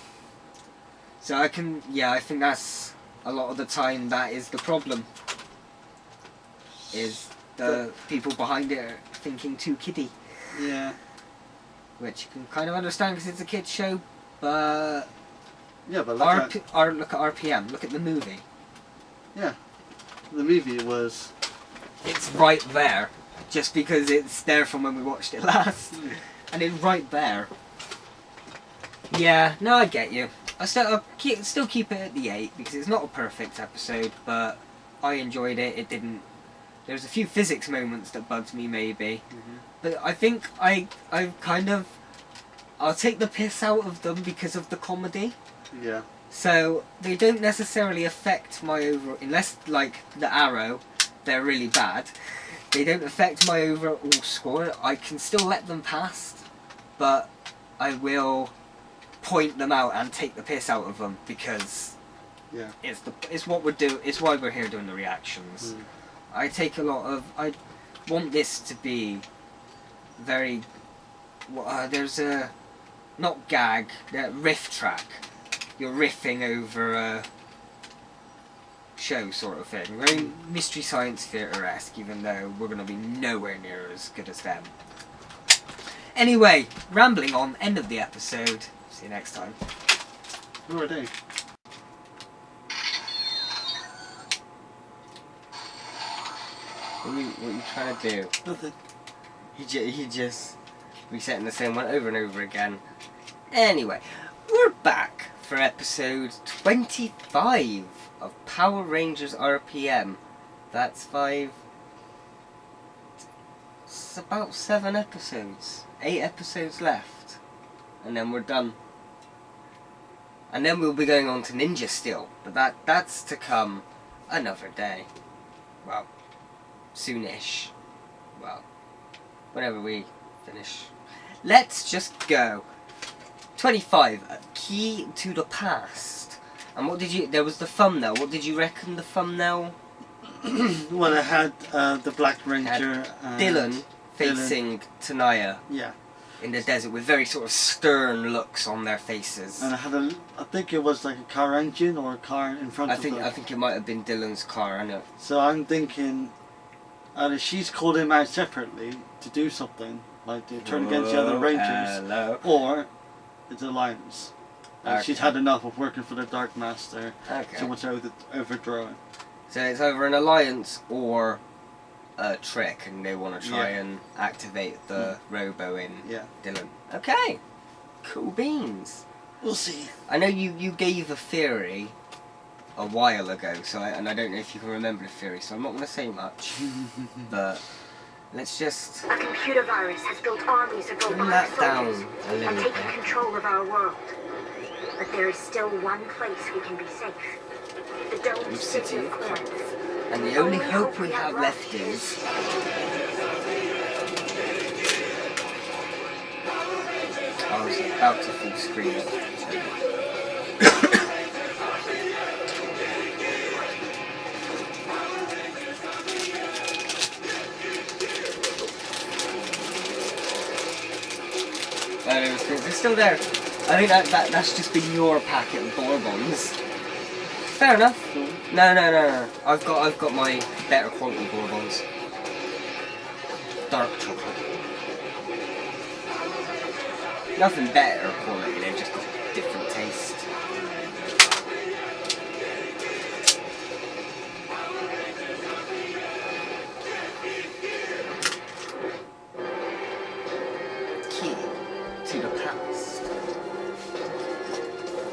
So I think that's a lot of the time that is the problem. Is the people behind it are thinking too kiddie. Yeah. Which you can kind of understand because it's a kids show, but Yeah, but look at RPM. Look at the movie. yeah, the movie was. It's right there, just because it's there from when we watched it last, and it's right there. Yeah, no, I get you. I'll still keep it at the 8 because it's not a perfect episode, but I enjoyed it. It didn't. There's a few physics moments that bugged me, maybe. But I think I'll take the piss out of them because of the comedy. Yeah. So they don't necessarily affect my overall, unless like the Arrow, they're really bad. They don't affect my overall score. I can still let them pass, but I will point them out and take the piss out of them because it's what we're doing. It's why we're here doing the reactions. I take a lot of. I want this to be very. There's a not gag, riff track. You're riffing over a show sort of thing. Very Mystery Science Theatre-esque, even though we're going to be nowhere near as good as them. Anyway, rambling on, end of the episode. See you next time. Who are they? What are you trying to do? Nothing. He just resetting the same one over and over again. Anyway, we're back for episode 25 of Power Rangers RPM. That's 5. It's about 7 episodes. 8 episodes left. And then we're done. And then we'll be going on to Ninja Steel. But that's to come another day. Well, soonish. Well, whenever we finish. Let's just go. 25. A Key to the Past. And what did you... There was the thumbnail. What did you reckon the thumbnail... Well, it had the Black Ranger and Dylan facing Tanaya Yeah. in the desert with very sort of stern looks on their faces. And it had I think it was like a car engine or a car in front of them. I think it might have been Dylan's car, I know. So I'm thinking either she's called him out separately to do something, like to turn against the other Rangers, Hello. or it's alliance. And she's had enough of working for the Dark Master. Okay. She wants to overthrow it. So it's either an alliance or a trick, and they want to try and activate the robo in Dylan. Okay. Cool beans. We'll see. I know you gave a theory a while ago, and I don't know if you can remember the theory, so I'm not going to say much. But let's just A computer virus has built armies of bring robotic that down soldiers a and little taken bit. control of our world. But there is still one place we can be safe. The domed New city city. of Corinth. And the only hope we have left is... I was about to full screen it. They're still there. I think that's just been your packet of Bourbons. Fair enough. No. I've got my better quality Bourbons. Dark chocolate. Nothing better quality, they're just a different taste. Key to the past.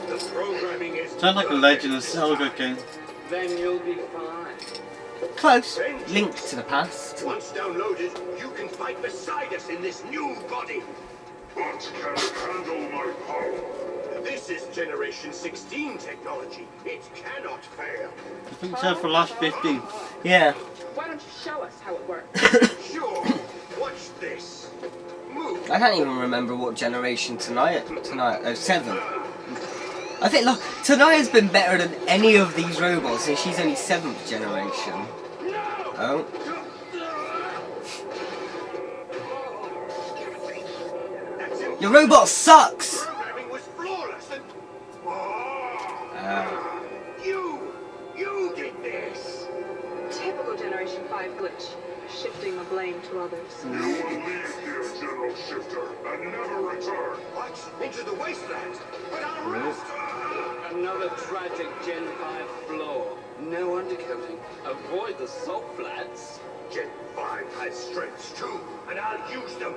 The programming is Sounds like a Legend of Zelda game. Then you'll be fine. Close. Link to the past. Once downloaded, you can fight beside us in this new body. But can it handle my power? This is Generation 16 technology. It cannot fail. I think so for the last 15. Yeah. Why don't you show us how it works? Sure. Watch this. Move. I can't even remember what generation tonight. 7. I think look, Tanaya's been better than any of these robots, and she's only 7th generation. Oh. That's it. Your robot sucks! Programming was flawless and... You did this. Typical Generation 5 glitch. Shifting the blame to others. You will leave here, General Shifter, and never return. What? Into the wasteland? But I'll rest. Another tragic Gen 5 flaw. No undercoating. Avoid the salt flats. Gen 5 has strengths too, and I'll use them.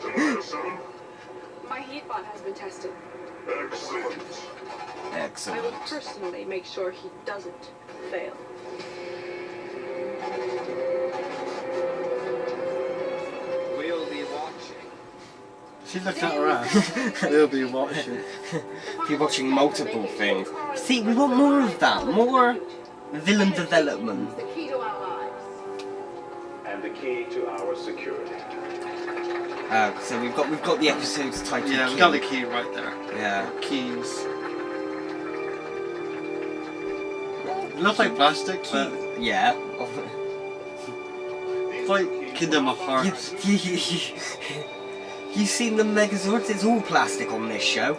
Tonight, son? My heat bot has been tested. Excellent. I will Excellent. personally make sure he doesn't fail. We'll be watching. She looked at her ass. We'll be watching. If you're watching multiple things. See, we want more of that. More villain development. The key to our lives. And the key to our security. So we've got the episode's title. Yeah, we got the key right there. Yeah. Keys. It looks like plastic, but Yeah. it's like Kingdom of Hearts. You seen the Megazords? It's all plastic on this show.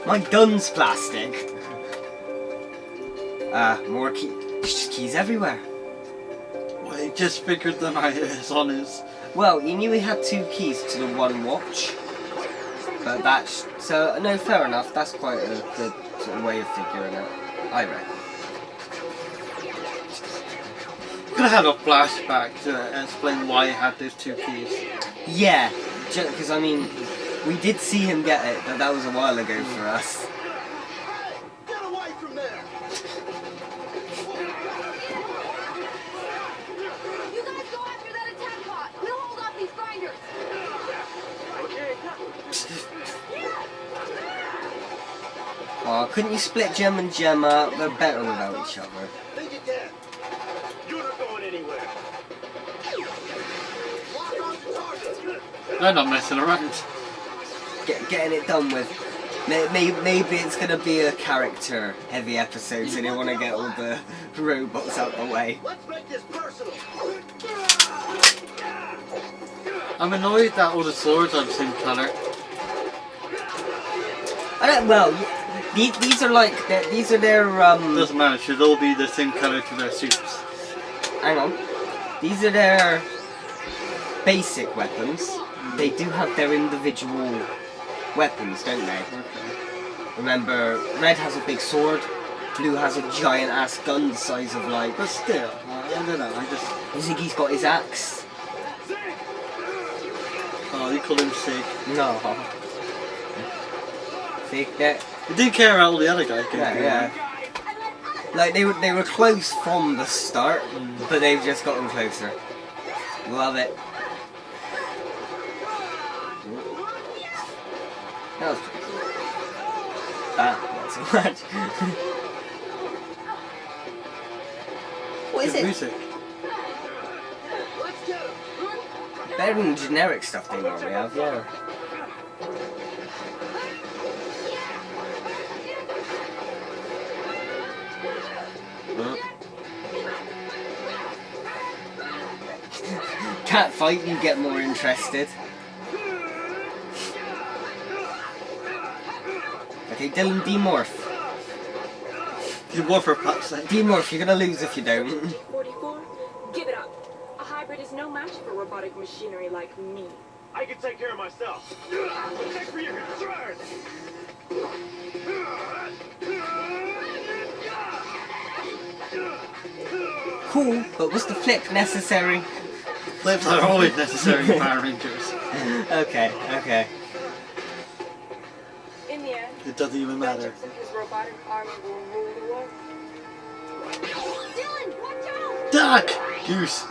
My gun's plastic. More keys. There's just keys everywhere. Well, he just figured them out. It's on his. Well, you knew he had 2 keys to the one watch. But that's... So, no, fair enough. That's quite a good sort of way of figuring it. I reckon. Could have had a flashback to explain why he had those 2 keys. Yeah, because I mean, we did see him get it, but that was a while ago for us. Get away from there! You guys go after that attack bot. We'll hold off these grinders. Oh, couldn't you split Gem and Gem up? They're better without each other. Think you can. You're not going anywhere. Lock on to target. They're not messing around. Getting it done with. Maybe it's gonna be a character-heavy episode, so they want to get all the robots out the way. Let's make this personal. I'm annoyed that all the swords are the same colour. I don't. Well, these are like these are their Doesn't matter, it should all be the same colour to their suits. Hang on. These are their basic weapons, they do have their individual weapons, don't they? Okay. Remember, red has a big sword, blue has a giant ass gun the size of like... But still, I don't know, I just... Ziggy's got his axe. Oh, you call him Sig. No. See? Yeah. You didn't care about all the other guys. Yeah. Like, they were close from the start, but they've just gotten closer. Love it. That was pretty cool. That, not so much. What is Good it? music. Better than generic stuff they normally have, yeah. Cat fight, you get more interested. Okay, Dylan, demorph. You war for fuck's sake. Demorph, you're gonna lose if you don't. 44? Give it up. A hybrid is no match for robotic machinery like me. I can take care of myself. Thanks for your concern. Cool, but was the flip necessary? Flips are always necessary in Power Rangers. Okay. In the end, It doesn't even matter. Vengeance and his robotic army will rule the world. Dylan, watch out! Duck! Goose.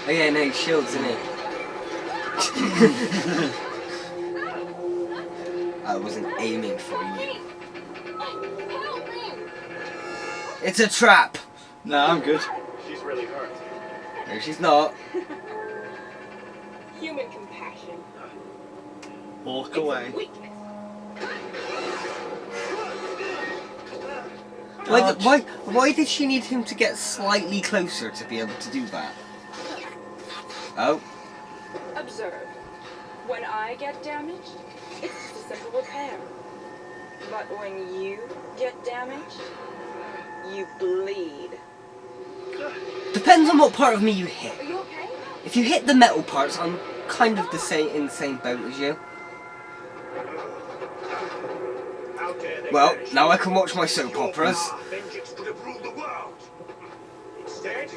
Oh yeah, no, shields, isn't it? I wasn't aiming for you. Help me! It's a trap! No, I'm good. She's really hurt. No, she's not. Human compassion. Walk away. Weakness. Dodge. Why did she need him to get slightly closer to be able to do that? Oh. Observe. When I get damaged, it's just a simple repair. But when you get damaged, you bleed. Depends on what part of me you hit. Are you okay? If you hit the metal parts, I'm kind of in the same boat as you. How dare they Well, banish now me? I can watch my soap operas. Vengeance could have ruled the world. Instead,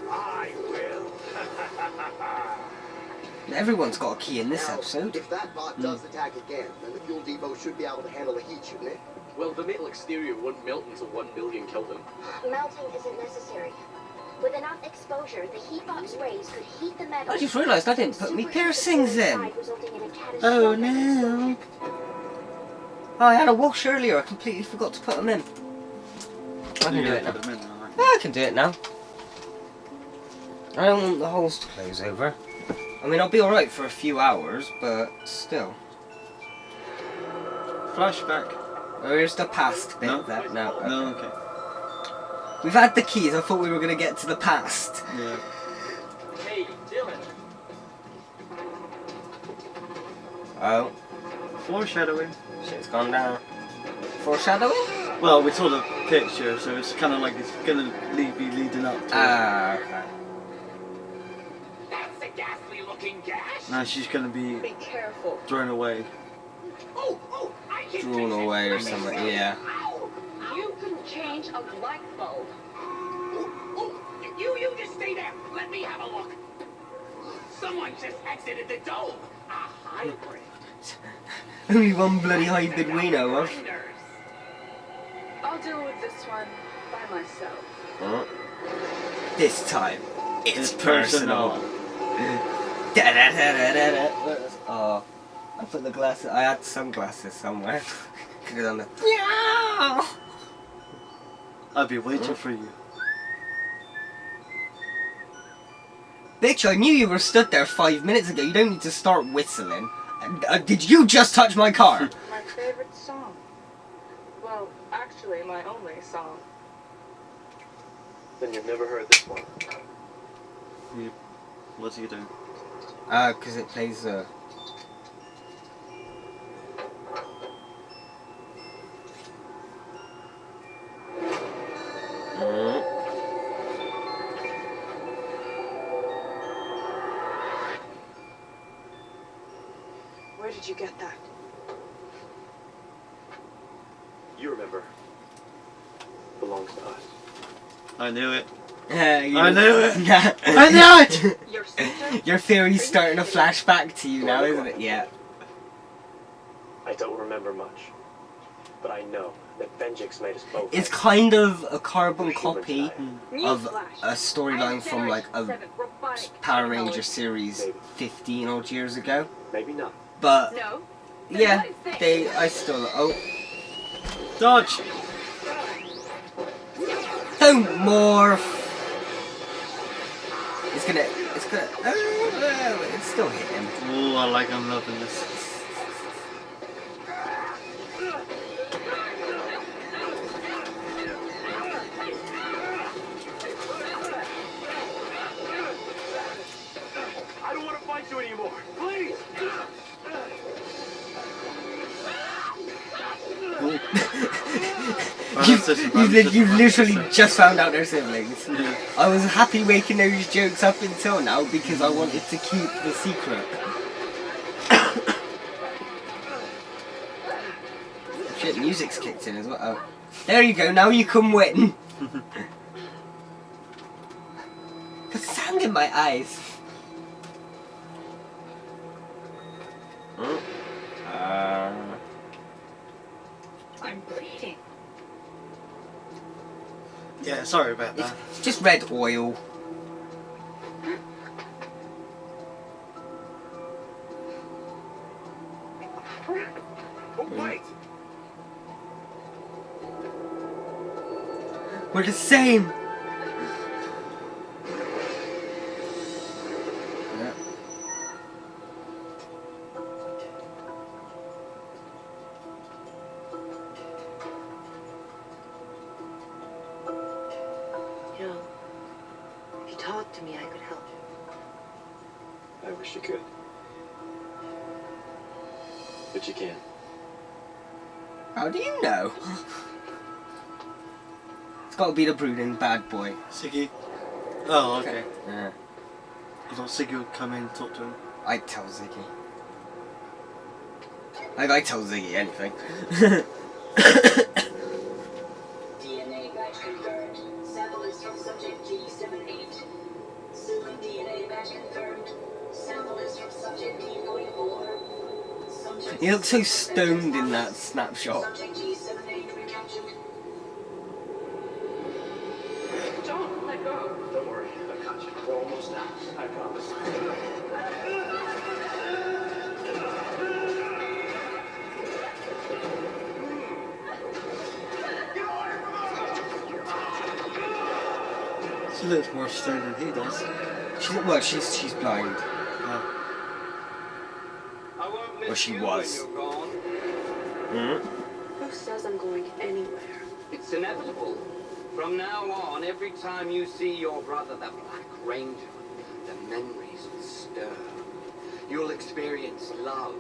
I will. Everyone's got a key in this Now, episode. if that bot does attack again, then the fuel depot should be able to handle the heat, shouldn't it? Well, the metal exterior won't melt until 1 million Kelvin. Melting isn't necessary. With enough exposure, the heat box rays could heat the metal. I just realised I didn't put me piercings in. Resulting in a catastrophic Oh no. Oh, I had a wash earlier. I completely forgot to put them in. I can do it now. Put them in, alright. I can do it now. I don't want the holes to close over. I mean, I'll be alright for a few hours, but still. Flashback. Where's the past bit? No. That no. Okay. No, okay. We've had the keys. I thought we were gonna get to the past. Yeah. Hey, Dylan. Oh, Foreshadowing. shit's gone down. Foreshadowing? Well, we saw the picture, so it's kind of like it's gonna be leading up to it. Ah, okay. That's a ghastly looking gash. Now she's gonna be Be careful. thrown away. Oh, I can Drawn fix it. away or I mean, something. Yeah. Ow. You can change a light bulb. Oh, you just stay there. Let me have a look. Someone just exited the dome. A hybrid. Only one bloody hybrid we know of. Grinders. I'll deal with this one by myself. Oh. This time, it's personal. Da-da-da-da-da-da. Oh, I put the glasses. I had sunglasses somewhere. Could have done the. Yeah. I'll be waiting for you. Bitch, I knew you were stood there 5 minutes ago. You don't need to start whistling. Did you just touch my car? My favorite song. Well, actually, my only song. Then you've never heard this one. What's he doing? Because it plays Where did you get that? You remember. Belongs to us. I knew it. I knew it. Yeah. I knew it! Your sister? Your theory's starting to flash back to you now, isn't it? Yeah. I don't remember much. But I know that Venjix made us both. It's kind of a carbon copy of Newsflash. a storyline from like a Generation 7 robotic Power technology. Ranger series 15 odd years ago. Maybe not. But No. yeah, I still. Oh, Dodge! don't morph! It's gonna. It's still hit him. Oh, I'm loving this. I don't want to fight you anymore. Please. You've literally just found out they're siblings. I was happy making those jokes up until now because I wanted to keep the secret. Shit, music's kicked in as well. Oh. There you go, now you can win. The sand in my eyes. I'm bleeding. Yeah, sorry about that. It's just red oil. Oh, wait. We're the same. Yeah. You know, if you talked to me, I could help. I wish you could. But you can't. How do you know? It's got to be the brooding bad boy. Siggy. Oh, okay. Yeah. I thought Siggy would come in and talk to him. I'd tell Ziggy. I'd tell Ziggy anything. DNA match confirmed. Sample is from subject G78. Suman DNA match confirmed. Sample is from subject D44. Subject He looks so stoned in that snapshot. Subject G78 recaptured. Don't let go. Don't worry. I got you. We're almost now. I promise. She looks more stoned than he does. She's blind. Oh. I won't miss Well, she you was. when you're gone. Mm-hmm. Who says I'm going anywhere? It's inevitable. From now on, every time you see your brother, the Black Ranger, the memories will stir. You'll experience love,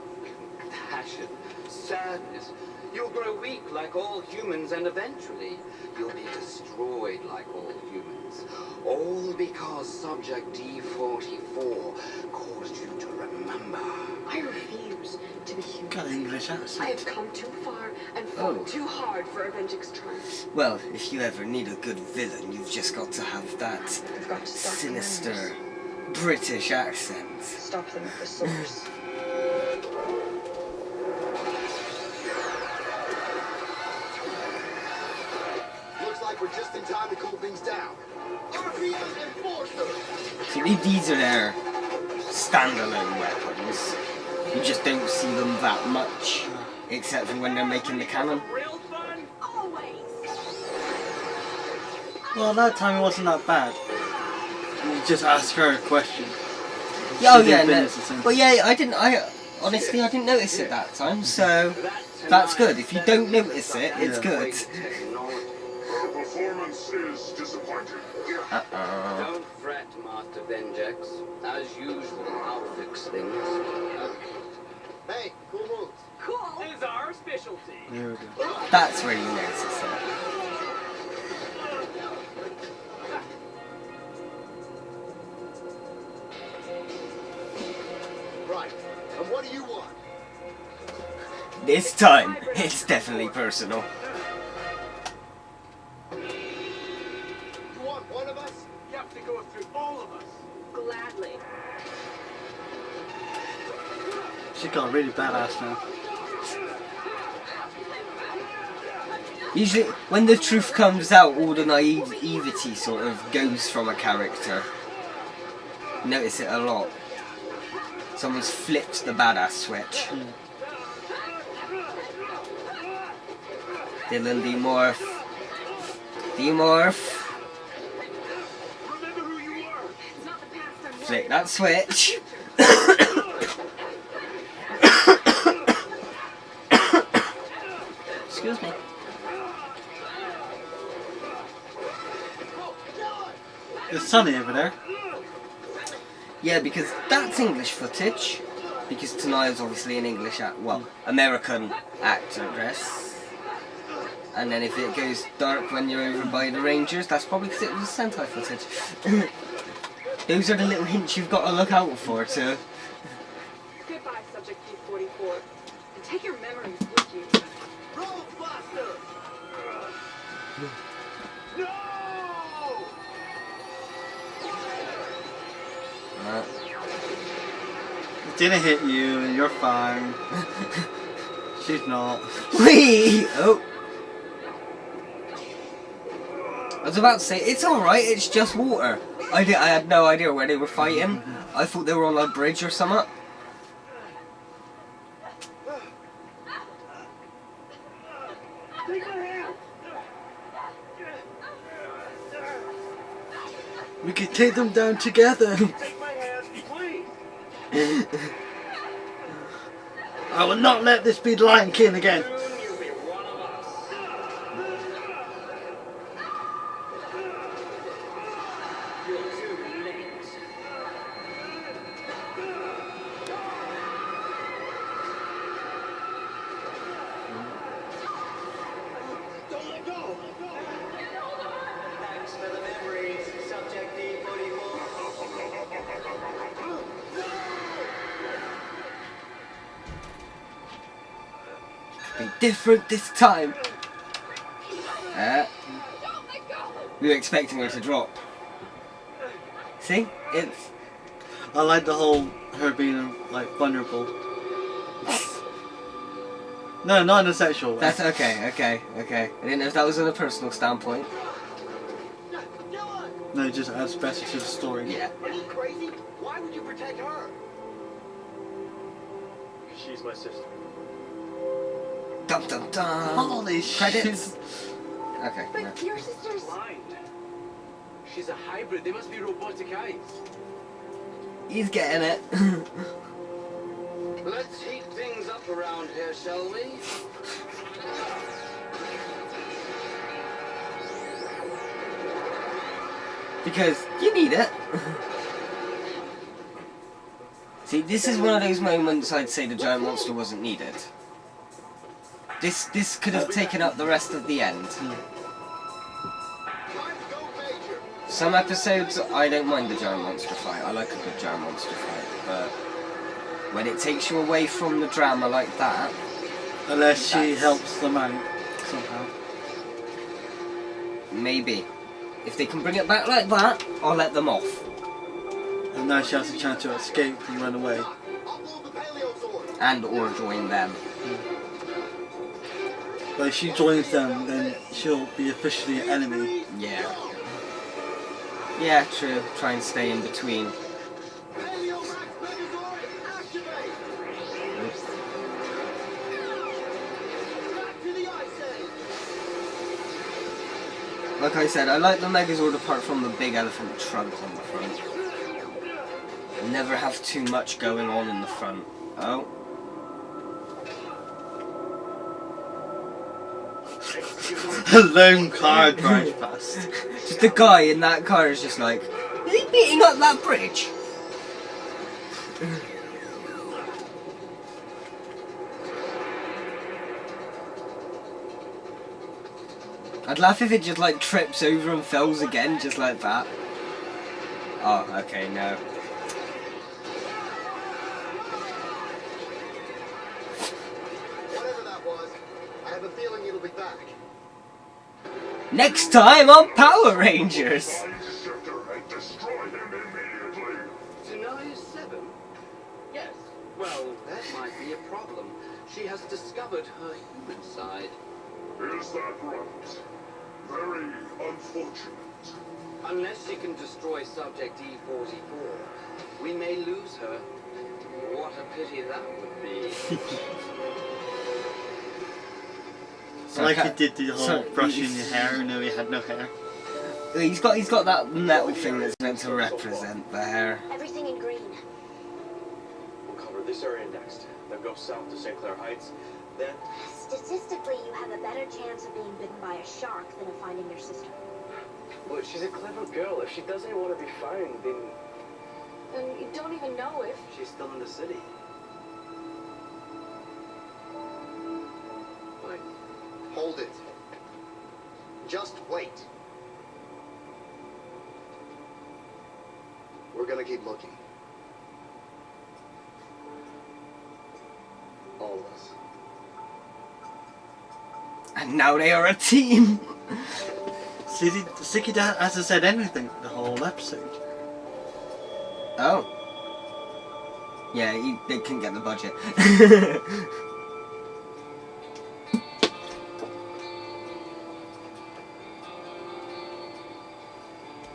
compassion, sadness. You'll grow weak like all humans, and eventually you'll be destroyed like all humans. All because Subject D44 caused you to remember. I refuse to be human. Got an English I accent. have come too far and fought Oh. too hard for Avengix triumph. Well, if you ever need a good villain, you've just got to have that I've got to stop the sinister memories. British accent. Stop them at the source. Looks like we're just in time to cool things down. RPS Enforcer! See, these are their standalone weapons. You just don't see them that much, except for when they're making the cannon. Real fun? Always. Well, that time it wasn't that bad. You just ask her a question. Yeah, oh She yeah, didn't no. finish the sentence. But yeah, I didn't notice it that time, so that's good. If you don't notice it, it's Yeah. good. The performance is disappointing. Uh-oh. Don't fret, Master Venjix. As usual, I'll fix things. Hey, cool moves. Cool. Is our specialty. There we go. That's where you notice it. Right. And what do you want? This time, it's definitely personal. You want one of us? You have to go through all of us. Gladly. She got really badass now. Usually, when the truth comes out, all the naivety sort of goes from a character. Notice it a lot. Someone's flipped the badass switch. Dylan, demorph. Demorph. Remember who you are. It's not the past I'm Flick worried that switch. Excuse me. It's sunny over there. Yeah, because that's English footage. Because Tanaya's obviously an English American actress. And then if it goes dark when you're over by the Rangers, that's probably because it was Sentai footage. Those are the little hints you've got to look out for too. Goodbye, Subject D44. And take your memories with you. Roll faster. No! It didn't hit you, and you're fine. She's not. Whee! Oh. I was about to say, it's alright, it's just water. I had no idea where they were fighting. I thought they were on a bridge or something. Take my hand. We could take them down together. Take my hand, please. I will not let this be Lion King again. Soon you'll be one of us. You're too late. Don't let go. Thanks for the memories, Subject D44. Be different this time. We were expecting her to drop. See? It's... I like the whole her being like vulnerable. No, not in a sexual way. That's okay. I didn't know if that was in a personal standpoint. No, it just adds better to the story. Yeah. Are you crazy? Why would you protect her? She's my sister. Dum dum dum. Holy Credits. shit. Okay. But No. your sister's... Blind. She's a hybrid. They must be robotic eyes. He's getting it. Let's heat things up around here, shall we? Because you need it. See, this is one of those moments I'd say the giant monster wasn't needed. This could have taken up the rest of the end. Some episodes I don't mind the giant monster fight. I like a good giant monster fight, but when it takes you away from the drama like that, Unless she helps them out somehow. maybe. If they can bring it back like that, I'll let them off. And now she has a chance to escape and run away. And or join them. But if she joins them, then she'll be officially an enemy. Yeah. Yeah, true. Try and stay in between. Like I said, I like the Megazord apart from the big elephant trunk on the front. Never have too much going on in the front. Oh. A lone car drives past. Just the guy in that car is just like, is he beating up that bridge? I'd laugh if it just like trips over and falls again, just like that. Oh, okay, no. Whatever have a feeling it'll be back. Next time on Power Rangers. Find Shifter and destroy him immediately. Tonight is 7? Yes. Well, that might be a problem. She has discovered her human side. Is that right? Very unfortunate. Unless she can destroy Subject E44, we may lose her. What a pity that would be. Like he did the whole brushing your hair, and now he had no hair. He's got that metal thing that's meant to represent the hair. Everything in green. We'll cover this area next, then go south to St. Clair Heights, then... Statistically, you have a better chance of being bitten by a shark than of finding your sister. Well, she's a clever girl. If she doesn't want to be found, then... Then you don't even know if... She's still in the city. Wait. Hold it. Just wait. We're gonna keep looking. All of us. And now they are a team. See, the Sticky Dad hasn't said anything the whole episode. Oh. Yeah, they couldn't get the budget.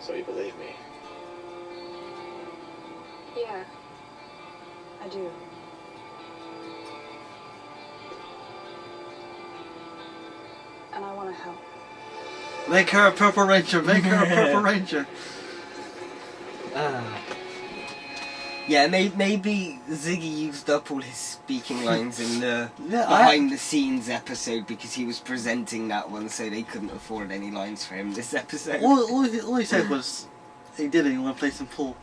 So you believe me? Yeah, I do. And I want to help. Make her a Purple Ranger, make her a Purple Ranger. Yeah, maybe Ziggy used up all his speaking lines in the behind the scenes episode because he was presenting that one, so they couldn't afford any lines for him this episode. All he said was he did it, he want to play some pool.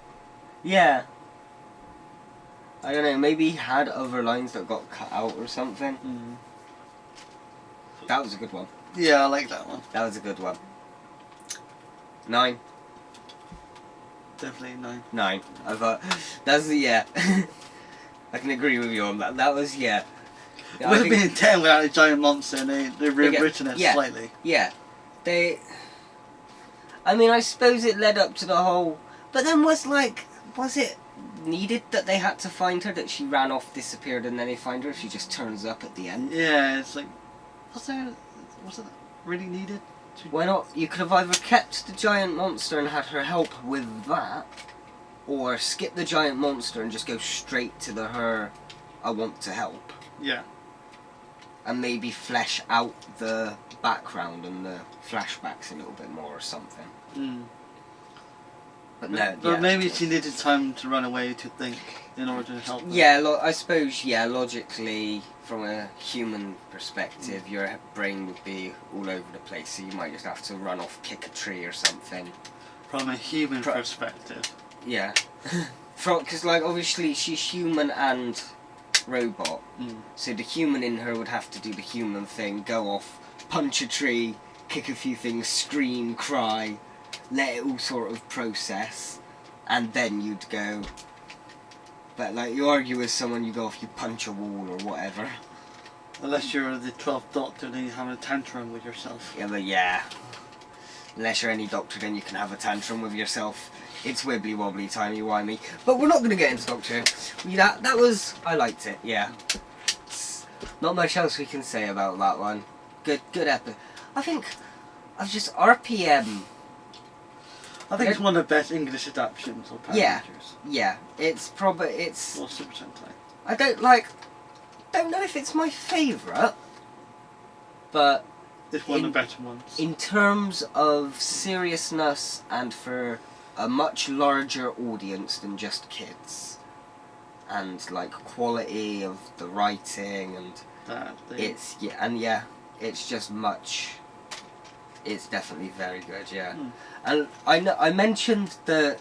Yeah. I don't know, maybe he had other lines that got cut out or something. That was a good one. Yeah, I like that one. That was a good one. 9. Definitely 9. 9. I thought that's yeah. I can agree with you on that. That was yeah. It would have been 10 without a giant monster, and they've rewritten it slightly. Yeah, I mean, I suppose it led up to the whole. But then was it needed that they had to find her? That she ran off, disappeared, and then they find her? If she just turns up at the end. Yeah, it's like, was it really needed? Why not? You could have either kept the giant monster and had her help with that, or skip the giant monster and just go straight to her I want to help. Yeah. And maybe flesh out the background and the flashbacks a little bit more or something. But no, But maybe she needed time to run away to think in order to help them. Yeah, I suppose, yeah, logically, from a human perspective, your brain would be all over the place, so you might just have to run off, kick a tree or something. From a human perspective. Yeah. Because, obviously, she's human and robot, so the human in her would have to do the human thing, go off, punch a tree, kick a few things, scream, cry, let it all sort of process, and then you'd go. But you argue with someone, you go off, you punch a wall or whatever. Unless you're the 12th Doctor, then you have a tantrum with yourself. Yeah, but yeah. Unless you're any doctor, then you can have a tantrum with yourself. It's wibbly wobbly, timey-wimey. But we're not going to get into Doctor Who. That was... I liked it, yeah. Not much else we can say about that one. Good episode. I think... I've just... RPM... I think it's one of the best English adaptations of Power Rangers. Yeah. It's probably... It's... Or Super Sentai. I don't know if it's my favourite, but... It's one of the better ones. In terms of seriousness and for a much larger audience than just kids, and quality of the writing and it's just much. It's definitely very good, yeah. And I mentioned the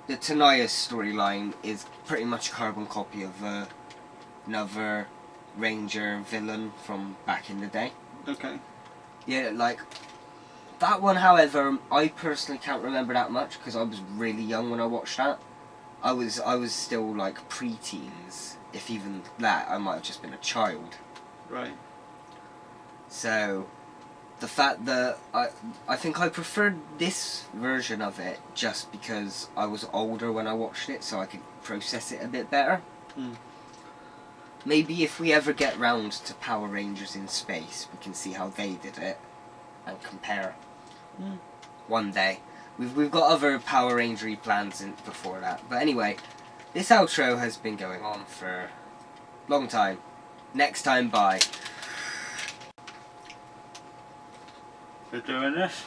Tanaya's storyline is pretty much a carbon copy of another Ranger villain from back in the day. Okay. Yeah, that one, however, I personally can't remember that much because I was really young when I watched that. I was still pre-teens, if even that. I might have just been a child. Right. So the fact that I think I preferred this version of it just because I was older when I watched it, so I could process it a bit better. Maybe if we ever get round to Power Rangers in Space, we can see how they did it and compare. One day. We've got other Power Ranger-y plans before that. But anyway, this outro has been going on for a long time. Next time, bye. We're doing this?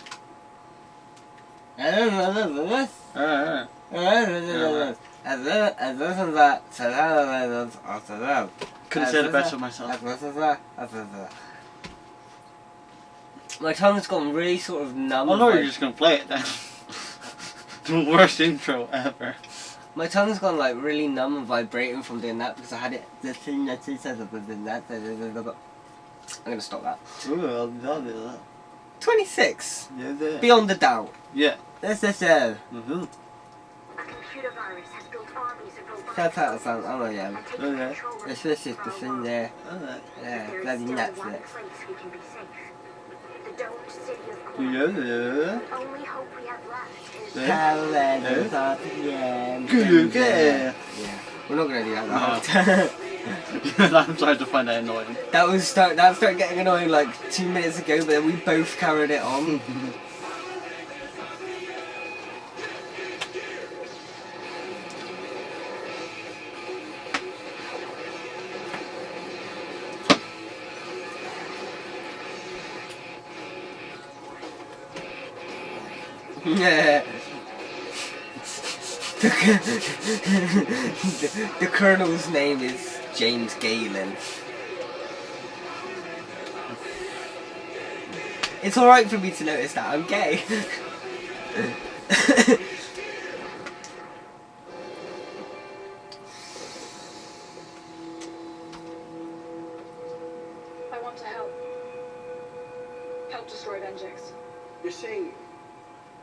Couldn't say it better myself. My tongue's gone really sort of numb. Oh no, you're just gonna play it then. The worst intro ever. My tongue's gone like really numb and vibrating from doing that because I had it. The thing that says that. I'm gonna stop that. Ooh, I'll do that. 26. Yeah, Beyond a doubt. yeah. This is it. A computer virus has built armies of robotic Shut up, soldiers I'm a young. and taken Okay. control of This is the thing there. Alright. Yeah, There is bloody still nuts. one place we can be safe. The domed city of Corn. Yeah. The only hope we have left is Power Rangers are again. Yeah. Yeah. We're not gonna do that the whole time. I'm trying to find that annoying. That started getting annoying like 2 minutes ago, but then we both carried it on. Yeah. The Colonel's name is James Galen. It's alright for me to notice that I'm gay. I want to help. Help destroy Vengeance. You're saying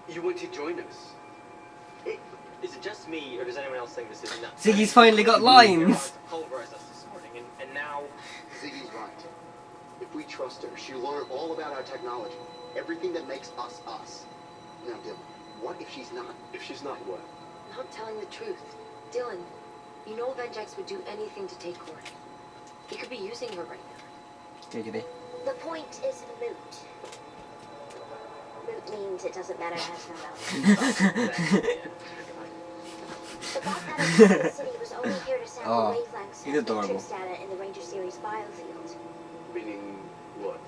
you want to join us? Is it just me, or does anyone else think this is nuts? Ziggy's finally got lines. Pulverize us this morning, and now Ziggy's right. If we trust her, she'll learn all about our technology. Everything that makes us us. Now, Dylan, what if she's not? if she's not what? Not telling the truth. Dylan, you know Vengex would do anything to take Courtney. He could be using her right now. Giggity. The point is moot. Moot means it doesn't matter, it has no value. The bot that attacked the city was only here to sample Oh, wavelengths he's and adorable. matrix data in the Ranger Series biofield. Meaning what?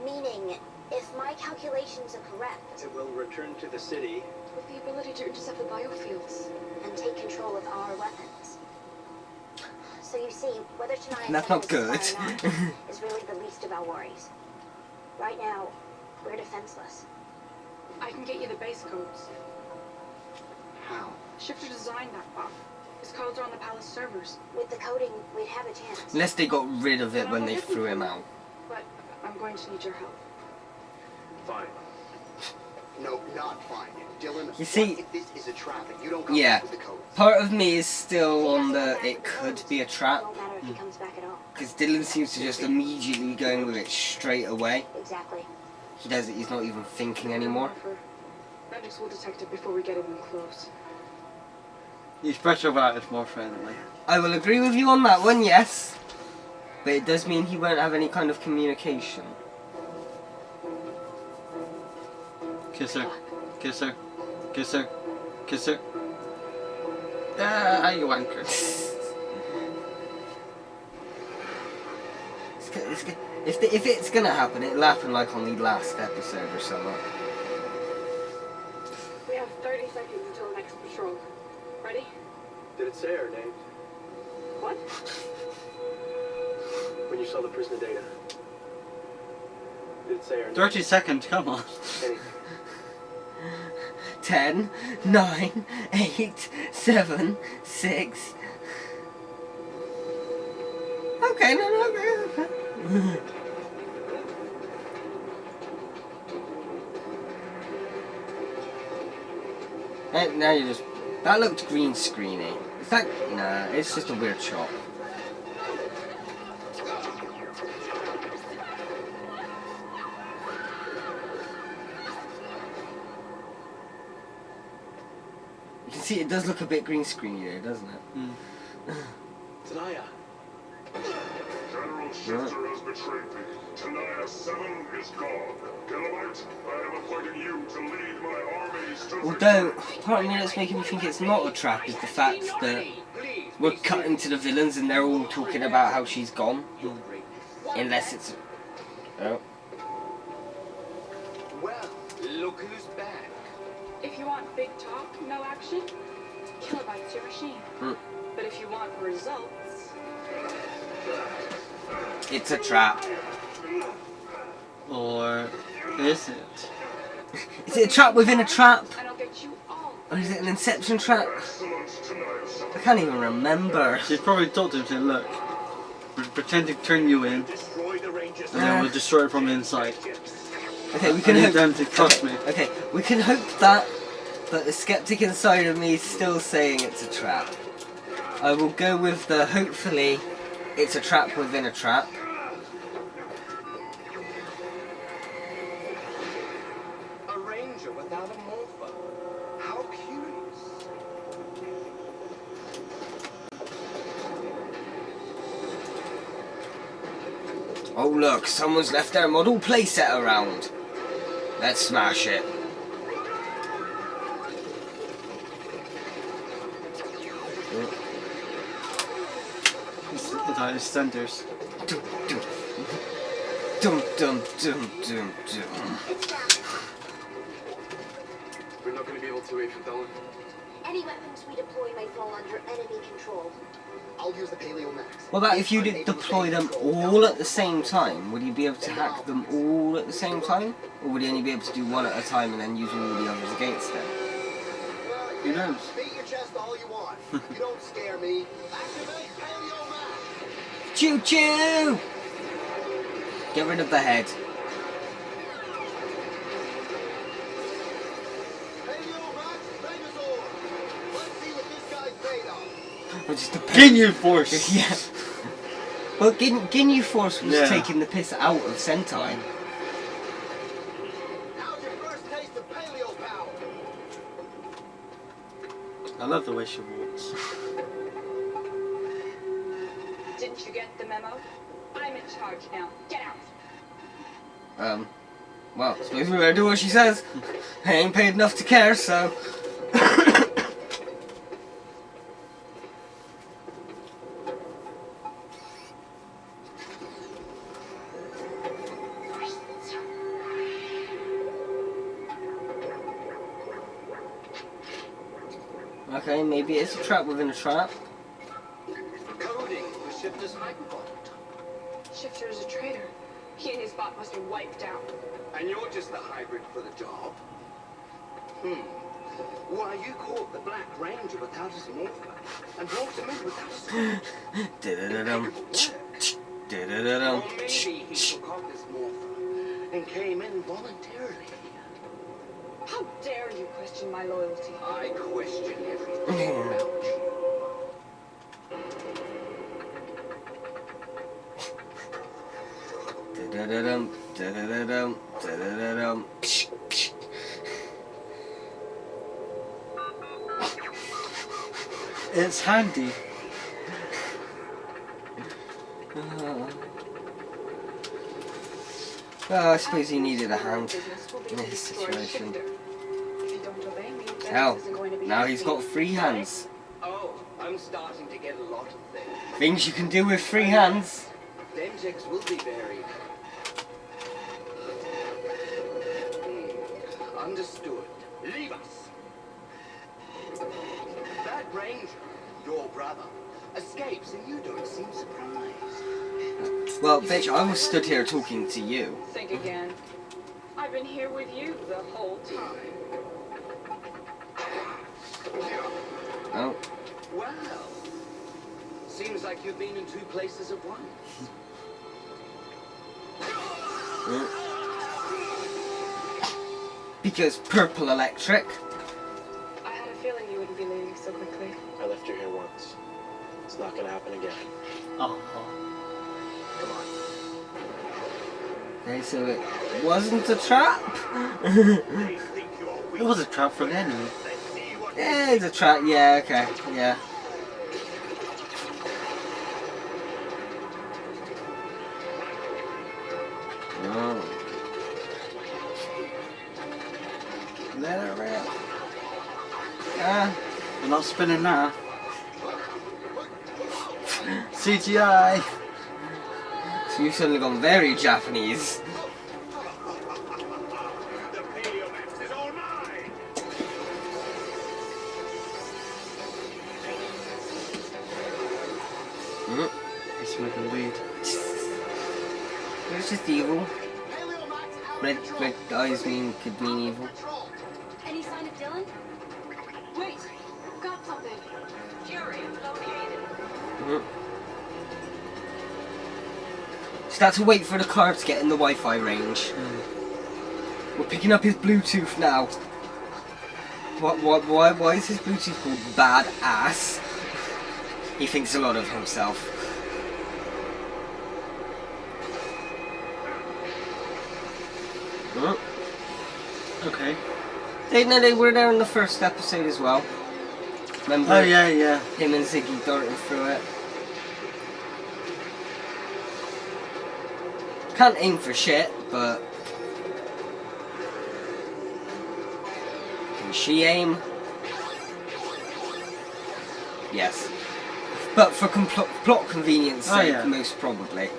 Meaning, if my calculations are correct, It will return to the city. With the ability to intercept the biofields. and take control of our weapons. So you see, whether tonight That's not good. is really the least of our worries. Right now, we're defenseless. I can get you the base codes. How? Shifter designed that bot. His codes are on the Palace servers. With the coding, we'd have a chance. Unless they got rid of it when they threw him out. But I'm going to need your help. Fine. No, not fine. Dylan, You see- what if this is a trap and you don't come Yeah. back with the codes? Part of me is still If he on doesn't the come back it with the could codes, be a trap. It won't matter if he comes back at all. Because Dylan seems to just immediately going with it straight away. Exactly. He does it, he's not even thinking anymore. Vengex will detect it before we get even close. He's better about it's more friendly. I will agree with you on that one, yes. But it does mean he won't have any kind of communication. Kiss her. Kiss her. Kiss her. Kiss her. Ah, you wanker. If it's gonna happen, it'll happen like on the last episode or something. We have 30 seconds until the next patrol. Ready? Did it say her name What? when you saw the prisoner data? Did it say her name? 30 seconds, come on. Anything. 10, 9, 8, 7, 6. Okay, no, okay. And now you just. That looked green screeny. Is that. Nah, it's just a weird shot. You can see it does look a bit green screeny there, doesn't it? Tanaya. General Shifter has betrayed me. Tanaya 7 is gone. Kilobyte, I am appointing you to lead my armies to Although, part of me that's making me think it's not a trap is the fact that we're cutting to the villains and they're all talking about how she's gone. Unless it's... Oh. Well, look who's back. If you want big talk, no action, Kilobyte's your machine. But if you want results... It's a trap. Or is it? Is it a trap within a trap? And I'll get you all. Or is it an Inception trap? I can't even remember. She's probably told him, saying, look, we're pretending to turn you in, and then we'll destroy it from the inside. Okay, we I can need hope... them to trust me. Okay, we can hope that, but the skeptic inside of me is still saying it's a trap. I will go with the hopefully it's a trap within a trap. A ranger without a morpher. How curious. Oh look, someone's left their model playset around. Let's smash it. It's centers. Dum dum dum dum dum. We're not going to be able to wait for Dylan. Any weapons we deploy may fall under enemy control. I'll use the Paleo Max. What about if you did deploy them all at the same time? Would you be able to hack them all at the same time? Or would you only be able to do one at a time and then use all the others against them? Who knows? Beat your chest all you want. You don't scare me. Activate Paleo Max. Choo choo! Get rid of the head. Paleo Max Venusaur. Let's see what this guy's made of. Which is the Ginyu Force! Yeah. Well, Ginyu Force was Yeah. taking the piss out of Sentai. How's your first taste of paleo power? I love the way she walks. Didn't you get the memo? I'm in charge now. Get out. Well, I suppose we better do what she says. I ain't paid enough to care, so... Okay, maybe it's a trap within a trap. Coding for Shifter's hyperbond. Shifter is a traitor. He and his bot must be wiped out. And you're just the hybrid for the job? Why, you caught the Black Ranger without his morpher, and brought him in without his sword. Da-da-da-dum. Or Da-da-da-dum. maybe he took off his morpher and came in voluntarily. How dare you question my loyalty? I question everything about you. Da-da-da-dum. Da-da-da-dum. Da-da-da-dum. It's handy. Well, I suppose he needed a hand in this situation. Hell, now he's got free hands. Oh, I'm starting to get a lot of things. Things you can do with free hands. Vengex will be buried. Understood. Leave us. That Ranger, your brother, escapes and you don't seem surprised. Well, bitch, I was stood here talking to you. Think again. I've been here with you the whole time. Oh. Well, seems like you've been in two places at once. Because purple electric. I had a feeling you wouldn't be leaving so quickly. I left you here once. It's not gonna happen again. Oh. Come on. Okay, so it wasn't a trap? It was a trap for Lenny. Yeah, it's a trap. Yeah, okay, yeah. No. Let it rip. Ah, We're not spinning now. CGI. so you've suddenly gone very Japanese. The POX is all mine! He's smoking weed. It's just evil. Red eyes could mean evil. Any sign of Dylan? Wait, got something. Fury located. Just had to wait for the car to get in the Wi-Fi range. We're picking up his Bluetooth now. Why is his Bluetooth called Badass? He thinks a lot of himself. Okay. They were there in the first episode as well. Remember? Oh yeah, yeah. Him and Ziggy darting through it. Can't aim for shit, but can she aim? Yes. But for plot convenience sake, yeah. most probably.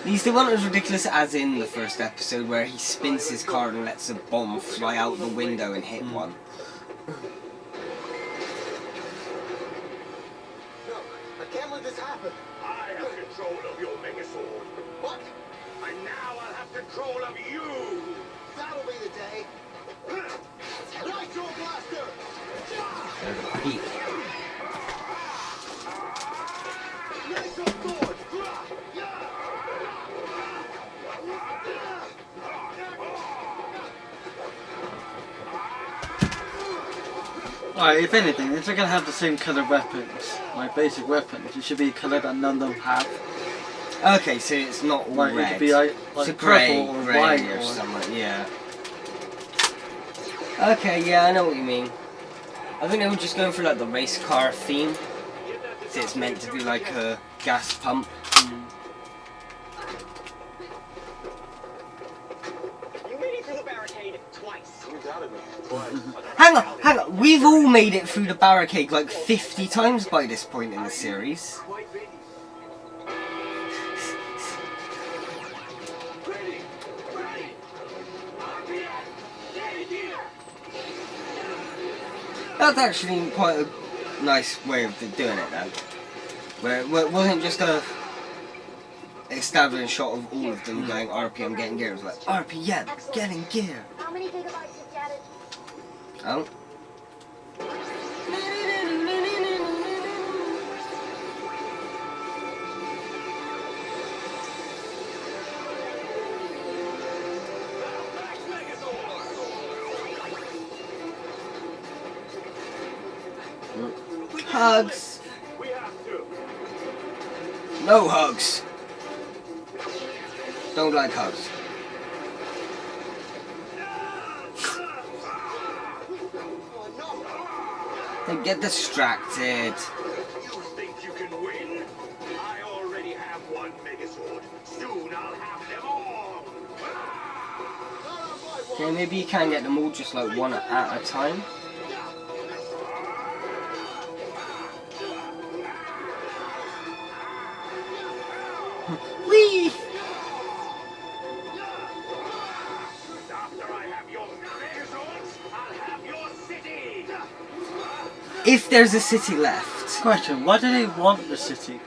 These they weren't as ridiculous as in the first episode where he spins his car and lets a bomb fly out the window and hit one. No, I can't let this happen. I have control of your Megasword. What? And now I'll have control of you! That'll be the day. Nitro Blaster! He- Nitro Sword! Alright, if anything, if they're gonna have the same colour weapons, like basic weapons, it should be a colour that none of them have. Okay, so it's not all Like red. it could be like it's a grey, purple or grey white or or something. Yeah. Okay, yeah, I know what you mean. I think they were just going for like the race car theme. So it's meant to be like a gas pump. You made it through the barricade twice. You doubted me. Hang on. We've all made it through the barricade like 50 times by this point in the series. Quite busy. That's actually quite a nice way of doing it then. Where it wasn't just a establishing shot of all of them going RPM getting gear. It was like RPM getting gear. How many gigabytes is added? Oh. Hugs. We have to. No hugs. Don't like hugs. They get distracted. You think you can win? I already have one Megasword. Soon I'll have them all. Okay, maybe you can get them all just like one at a time. Whee! After I have your Megaswords, I'll have your city. If there's a city left, Question, why do they want the city?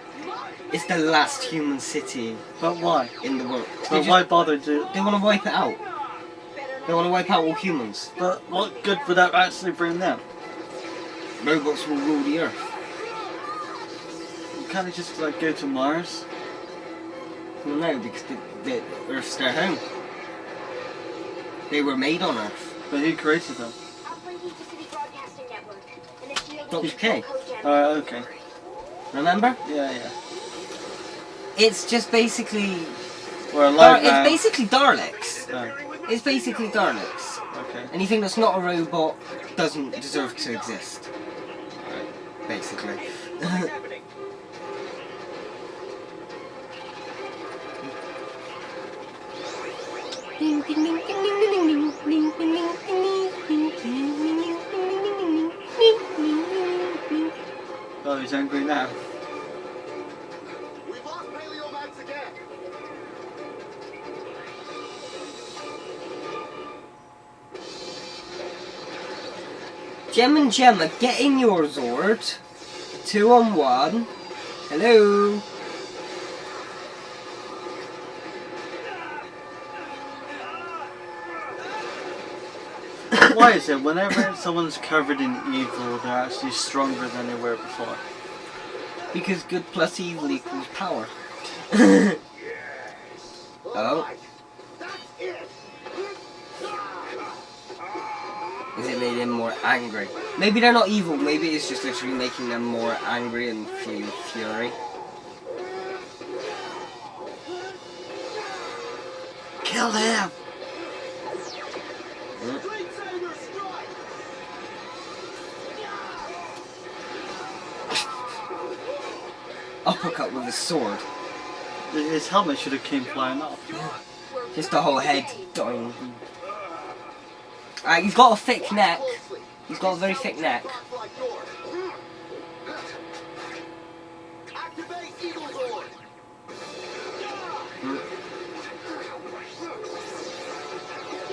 it's the last human city But why? in the world. But why bother to... They want to wipe it out. They want to wipe out all humans. But what good would that actually bring them? Robots will rule the earth. Can't they just like go to Mars? Well, no, because the Earth's their home. They were made on Earth. But who created them? I'll bring you to City Broadcasting Network. And if you Dr. K. Okay. Remember? Yeah, yeah. It's just basically... We're alive It's now. basically Daleks. Oh. It's basically Daleks. Okay. Anything that's not a robot doesn't deserve to exist. Basically. What's happening? Oh, he's angry now. We've lost Paleo Max again. Gem and Gemma, get in your Zord. 2 on 1. Hello. Why is it whenever someone's covered in evil, they're actually stronger than they were before? Because good plus evil equals power. Oh. Is it made them more angry? Maybe they're not evil, maybe it's just literally making them more angry and feel fury. Kill him! Uppercut with a sword. His helmet should have came flying off. Just the whole head dying. He's got a thick neck. He's got a very thick neck.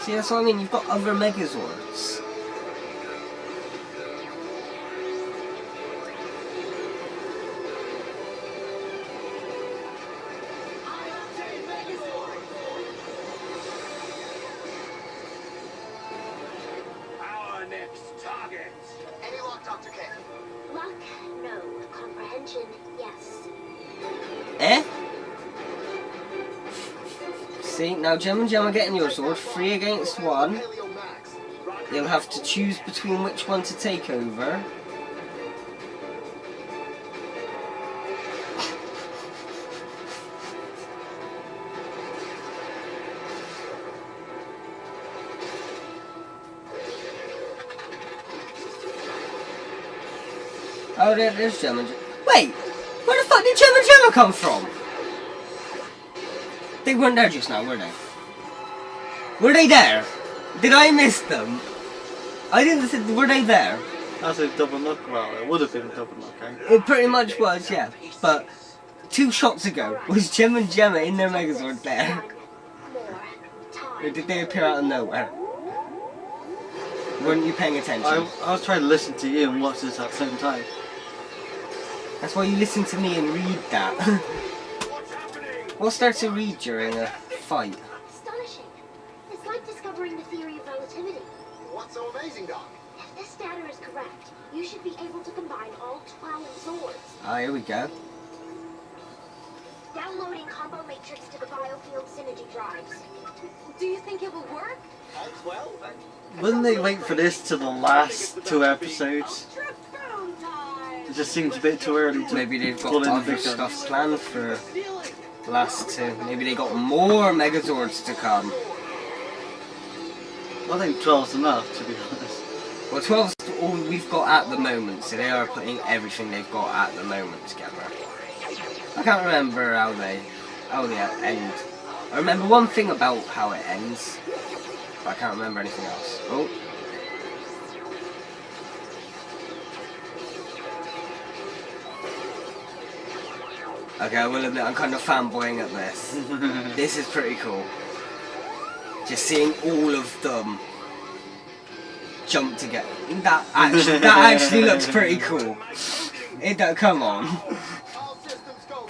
See, that's what I mean. You've got other Megazords. Our next target. Any luck, Dr. K? Luck, no. Comprehension, yes. Eh? See, now Gem and Gem are getting your sword. 3 against 1. Paleo Max. You'll have to choose between which one to take over. Oh, there's Gem and Gem. Wait! Where the fuck did Gem and Gemma come from? They weren't there just now, were they? Were they there? Did I miss them? I didn't see, were they there? That's a double knock. Well, it would have been a double knock, eh? It pretty much was, yeah. But 2 shots ago, was Gem and Gemma in their Megazord there? Or did they appear out of nowhere? Weren't you paying attention? I was trying to listen to you and watch this at the same time. That's why you listen to me and read that. What's there to read during a fight? Astonishing. It's like discovering the theory of relativity. What's so amazing, Doc? If this data is correct, you should be able to combine all 12 Zords. Ah, here we go. Downloading combo matrix to the biofield synergy drives. Do you think it will work? Well, Wouldn't they wait for this to the last 2 episodes? It just seems a bit too early to Maybe they've pull got in the other big guns. stuff planned for the last 2. Maybe they got more Megazords to come. I think 12's enough, to be honest. Well, 12's all we've got at the moment, so they are putting everything they've got at the moment together. I can't remember how they end. I remember one thing about how it ends, but I can't remember anything else. Oh. Okay, I will admit I'm kind of fanboying at this. This is pretty cool. Just seeing all of them jump together. That actually looks pretty cool. Come on.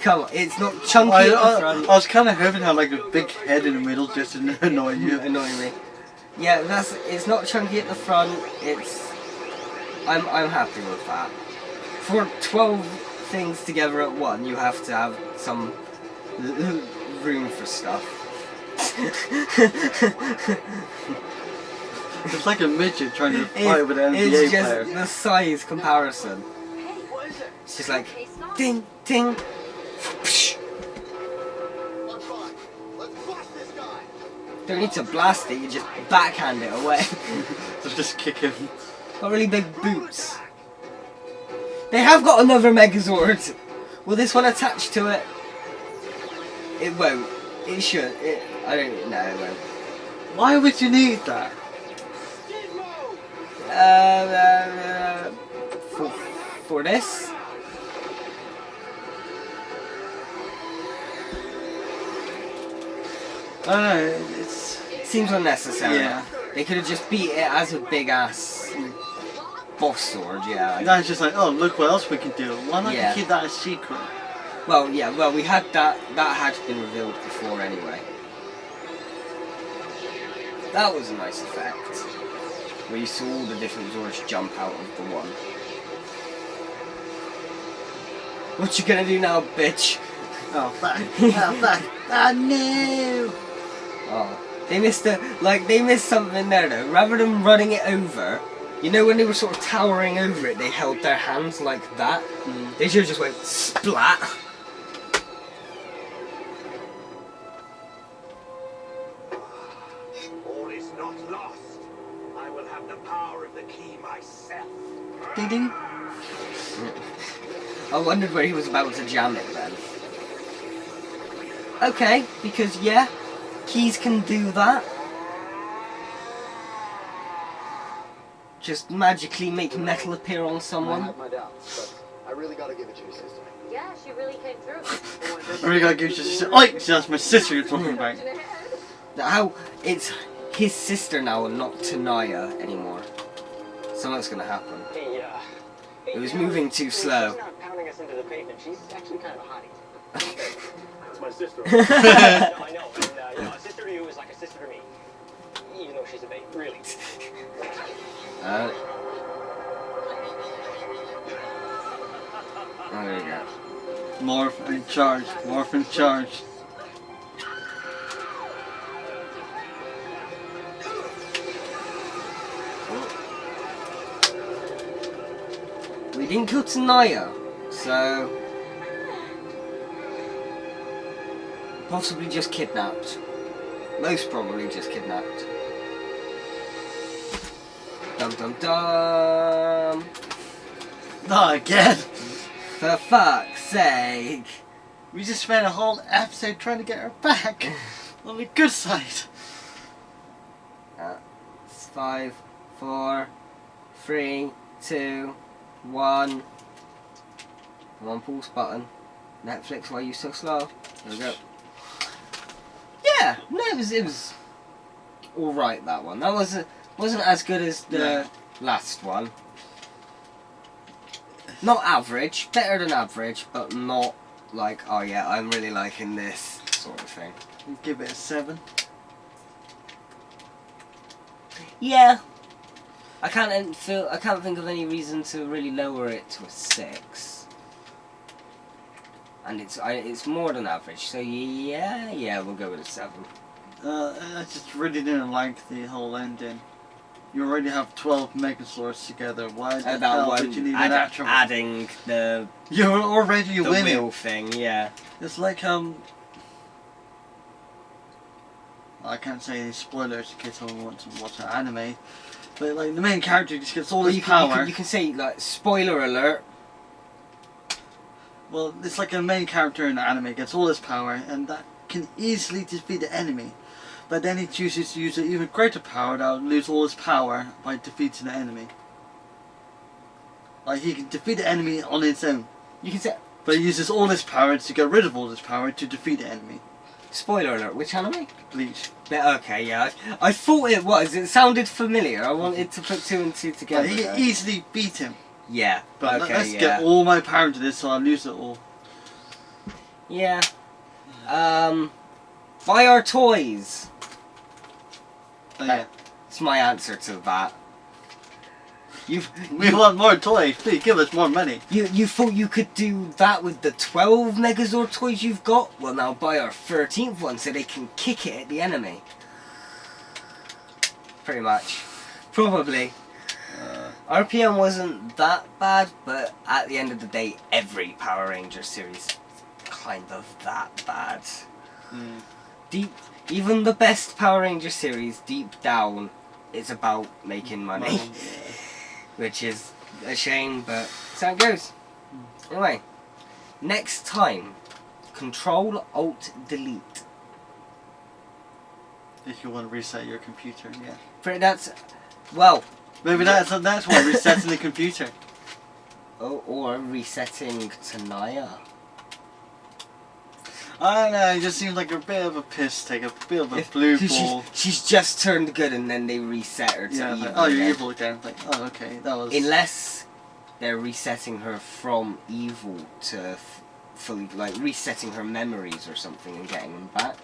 Come on, it's not chunky at the front. I was kind of hoping to have like a big head in the middle just to annoy you. Annoy me. Yeah, it's not chunky at the front. I'm happy with that. For 12 things together at one, you have to have some room for stuff. It's like a midget trying to fight with an NBA It's just player. the size comparison. It's just like ding ding. I'm fine. Let's bust this guy. Don't need to blast it, you just backhand it away. So just kick him. Got really big boots. They have got another Megazord. Will this one attach to it? It won't. It should. I don't know. It won't. Why would you need that? For this? I don't know. It's Seems unnecessary. Yeah. They could have just beat it as a big ass boss sword. Yeah. that's just like, oh, look what else we can do. Why not Yeah. keep that a secret? Well, yeah. Well, we had that. That had been revealed before anyway. That was a nice effect. Where you saw all the different Zords jump out of the one. What you gonna do now, bitch? Oh fuck! Oh fuck! Oh no! Oh, they missed they missed something there though. Rather than running it over, you know when they were sort of towering over it, they held their hands like that. They should have just went splat. All is not lost. I will have the power of the key myself. Ding ding. I wondered where he was about to jam it then. Okay, because yeah, keys can do that. Just magically make metal appear on I someone. have my doubts, but I really gotta give it to your sister. Yeah, she really came through. I really gotta give you sister. Oi! See, that's my sister you're talking about. How it's his sister now and not Tanaya anymore. Something's gonna happen. Hey, It was moving too slow. She's not pounding us into the pavement. She's actually kind of a hottie. That's my sister. No, I know. And, a sister to you is like a sister to me. Even though she's a babe, really. Oh, there you go. Morph in charge. Morph in charge. We didn't kill Tanaya, so possibly just kidnapped. Most probably just kidnapped. Dum dum dum. Not again. For fuck's sake. We just spent a whole episode trying to get her back. On the good side. It's 5, 4, 3, 2, 1. Come on, pause button. Netflix, why are you so slow? There we go. Yeah, no, it was alright, that one. That wasn't as good as the last one. Not average, better than average, but not like, oh yeah, I'm really liking this sort of thing. Give it a 7. Yeah. I can't think of any reason to really lower it to a 6. And it's more than average, so yeah, we'll go with a 7. I just really didn't like the whole ending. You already have 12 Megazords together. Why the hell would you need an actual? Adding the You're already the winning. wheel thing, yeah. It's like I can't say any spoilers in case someone wants to watch an anime, but like the main character just gets all his power. You can say like spoiler alert. Well, it's like a main character in the anime gets all his power, and that can easily defeat the enemy. But then he chooses to use an even greater power that will lose all his power by defeating the enemy. Like he can defeat the enemy on its own. You can say. But he uses all his power to get rid of all his power to defeat the enemy. Spoiler alert, which anime? Bleach. Okay, yeah. I thought it was. It sounded familiar. I wanted to put 2 and 2 together. He can easily beat him. Yeah. But okay, let's get all my power into this so I lose it all. Yeah. Buy our toys. Oh, yeah. That's my answer to that. We want more toys. Please give us more money. You thought you could do that with the 12 Megazord toys you've got? Well, now buy our 13th one so they can kick it at the enemy. Pretty much. Probably. RPM wasn't that bad, but at the end of the day, every Power Ranger series is kind of that bad. Even the best Power Ranger series, deep down, is about making money. Which is a shame, but that's how it goes. Anyway, next time, Control Alt Delete. If you want to reset your computer, yeah. But that's, well. Maybe that's why resetting the computer. Oh, or resetting Tanaya. I don't know, it just seems like a bit of a piss take, a bit of a blue ball. She's just turned good and then they reset her to evil. Like, oh, you're evil again. Like, oh, okay, that was... Unless they're resetting her from evil to fully, like, resetting her memories or something and getting them back.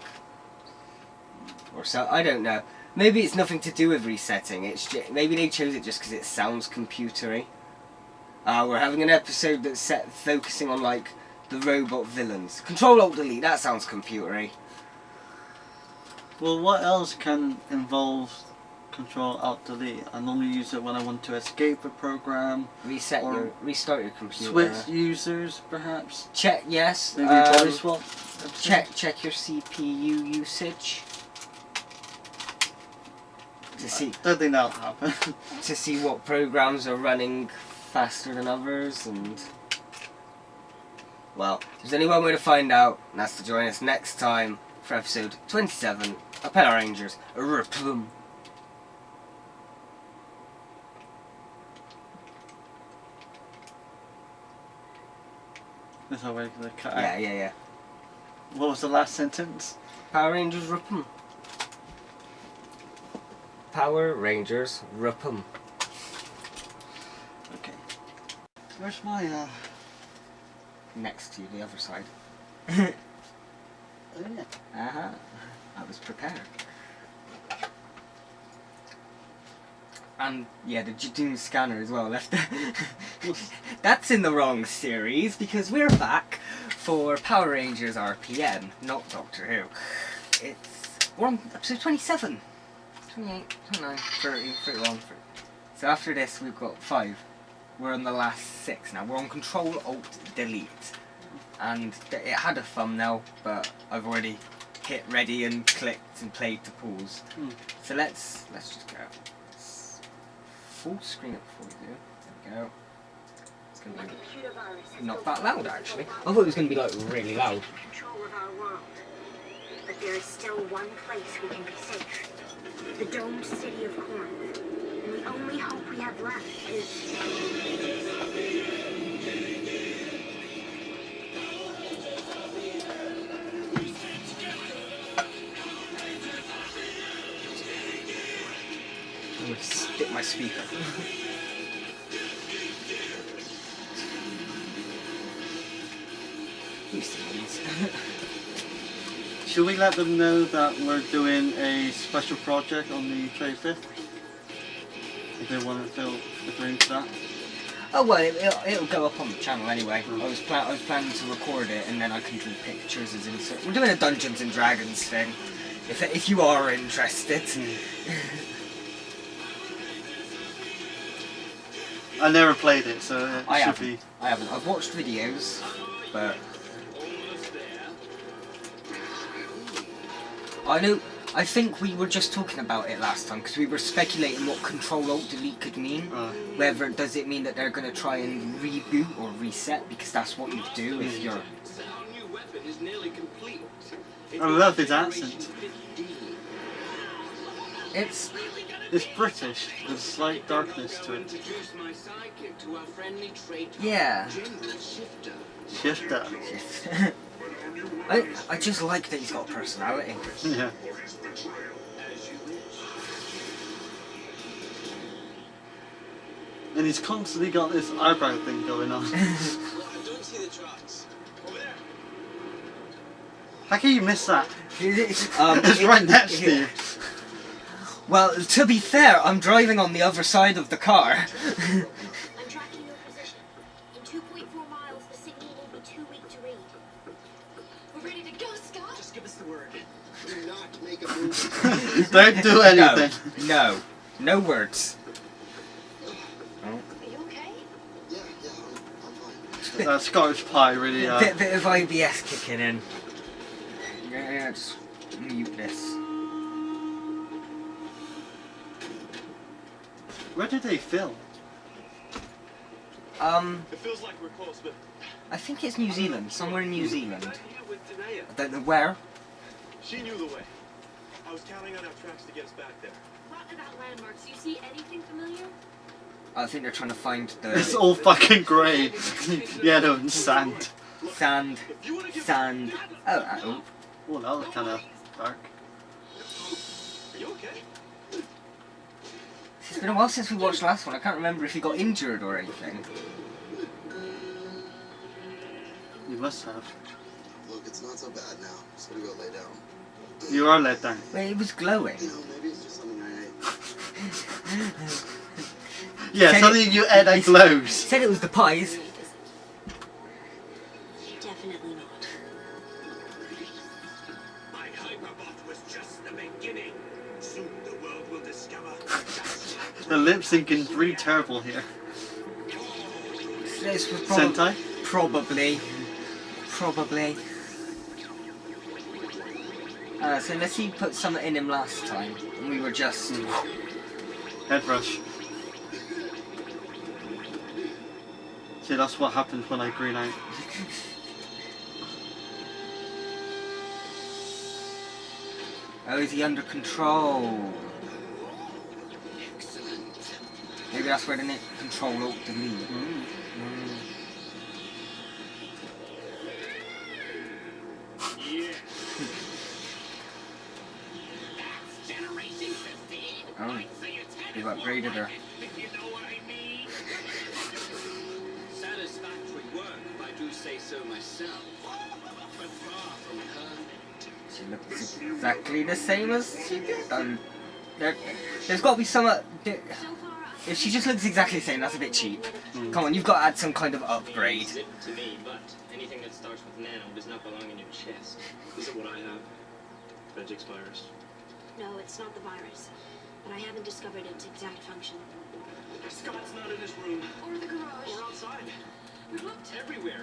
Or so, I don't know. Maybe it's nothing to do with resetting, it's just, maybe they chose it just because it sounds computery. We're having an episode that's set focusing on, like, the robot villains. Control Alt Delete, that sounds computery. Well, what else can involve Control Alt Delete? I normally use it when I want to escape a program. Restart your computer. Switch users, perhaps. Check, yes. Maybe body swap. Check your CPU usage. To see. I don't think that'll happen. To see what programs are running faster than others, and well, there's only one way to find out, and that's to join us next time for episode 27 of Power Rangers Replum. That's how we're gonna cut Yeah, out. yeah. What was the last sentence? Power Rangers Replum. Power Rangers Replum. Okay. Where's my Next to you, the other side. Oh yeah. I was prepared. And yeah, the Jadoon scanner as well left there. That's in the wrong series because we're back for Power Rangers RPM, not Doctor Who. We're on episode 27, 28, 29, 30, 31. 30. So after this we've got 5. We're on the last 6 now. We're on Control Alt Delete. And it had a thumbnail, but I've already hit ready and clicked and played to pause. So let's just go. Full screen it before we do. There we go. It's going to be not that loud actually. I thought it was going to be like really loud. Control of our world. But there is still one place we can be safe. The domed city of Corinth. And the only hope we have left is... I'm going to stick my speaker. Should we let them know that we're doing a special project on the 25th? If they want to feel if they're into that. Oh well, it'll go up on the channel anyway. I was planning to record it and then I can do pictures as insert. We're doing a Dungeons and Dragons thing. If you are interested. I never played it, so it I should haven't. be. I haven't. I've watched videos, but I know. I think we were just talking about it last time because we were speculating what Control Alt Delete could mean. Whether does it mean that they're going to try and reboot or reset because that's what you do if you're. I love his accent. It's British with slight darkness to it. Yeah. Shifter. I just like that he's got a personality. Yeah. And he's constantly got this eyebrow thing going on. How can you miss that? It's right next to you. Well, to be fair, I'm driving on the other side of the car. I'm tracking your position. In 2.4 miles, the signal will be too weak to read. We're ready to go, Scott. Just give us the word. Do not make a move. Don't do anything. No words. Are you okay? Yeah, I'm fine. Scottish pie really. Bit of IBS kicking in. Yeah, just Mute this. Where did they film? It feels like we're close, but I think it's New Zealand, somewhere in New Zealand. right here with Tanea. I don't know where. She knew the way. I was counting on our tracks to get us back there. What about landmarks? You see anything familiar? I think they're trying to find It's the all fucking grey. Yellow and sand. sand. Sand. Oh. Oh, that was kind of dark. Are you okay? It's been a while since we watched the last one. I can't remember if he got injured or anything. You must have. Look, it's not so bad now. Just gonna go lay down. You are let down. Wait, it was glowing. You know, maybe it's just something I ate. Yeah, Said something you ate that glows. Said it was the pies. Definitely not. My hyperbot was just the beginning. Soon the world will discover. The lip syncing's really terrible here. This was Sentai? probably. So unless he put something in him last time, and we were just... Head rush. See, that's what happens when I green out. Oh, is he under control? Maybe that's where the control alt delete. Oh, they've upgraded her. Satisfactory work, if I do say so myself. But far from her. She looks exactly the same as she did. There's got to be some... if she just looks exactly the same, that's a bit cheap. Come on, you've got to add some kind of upgrade. Zip to me, but anything that starts with nano does not belong in your chest. Is it what I have? Vegix virus. No, it's not the virus. But I haven't discovered its exact function. Scott's not in his room. Or the garage. Or outside. We've looked. Everywhere.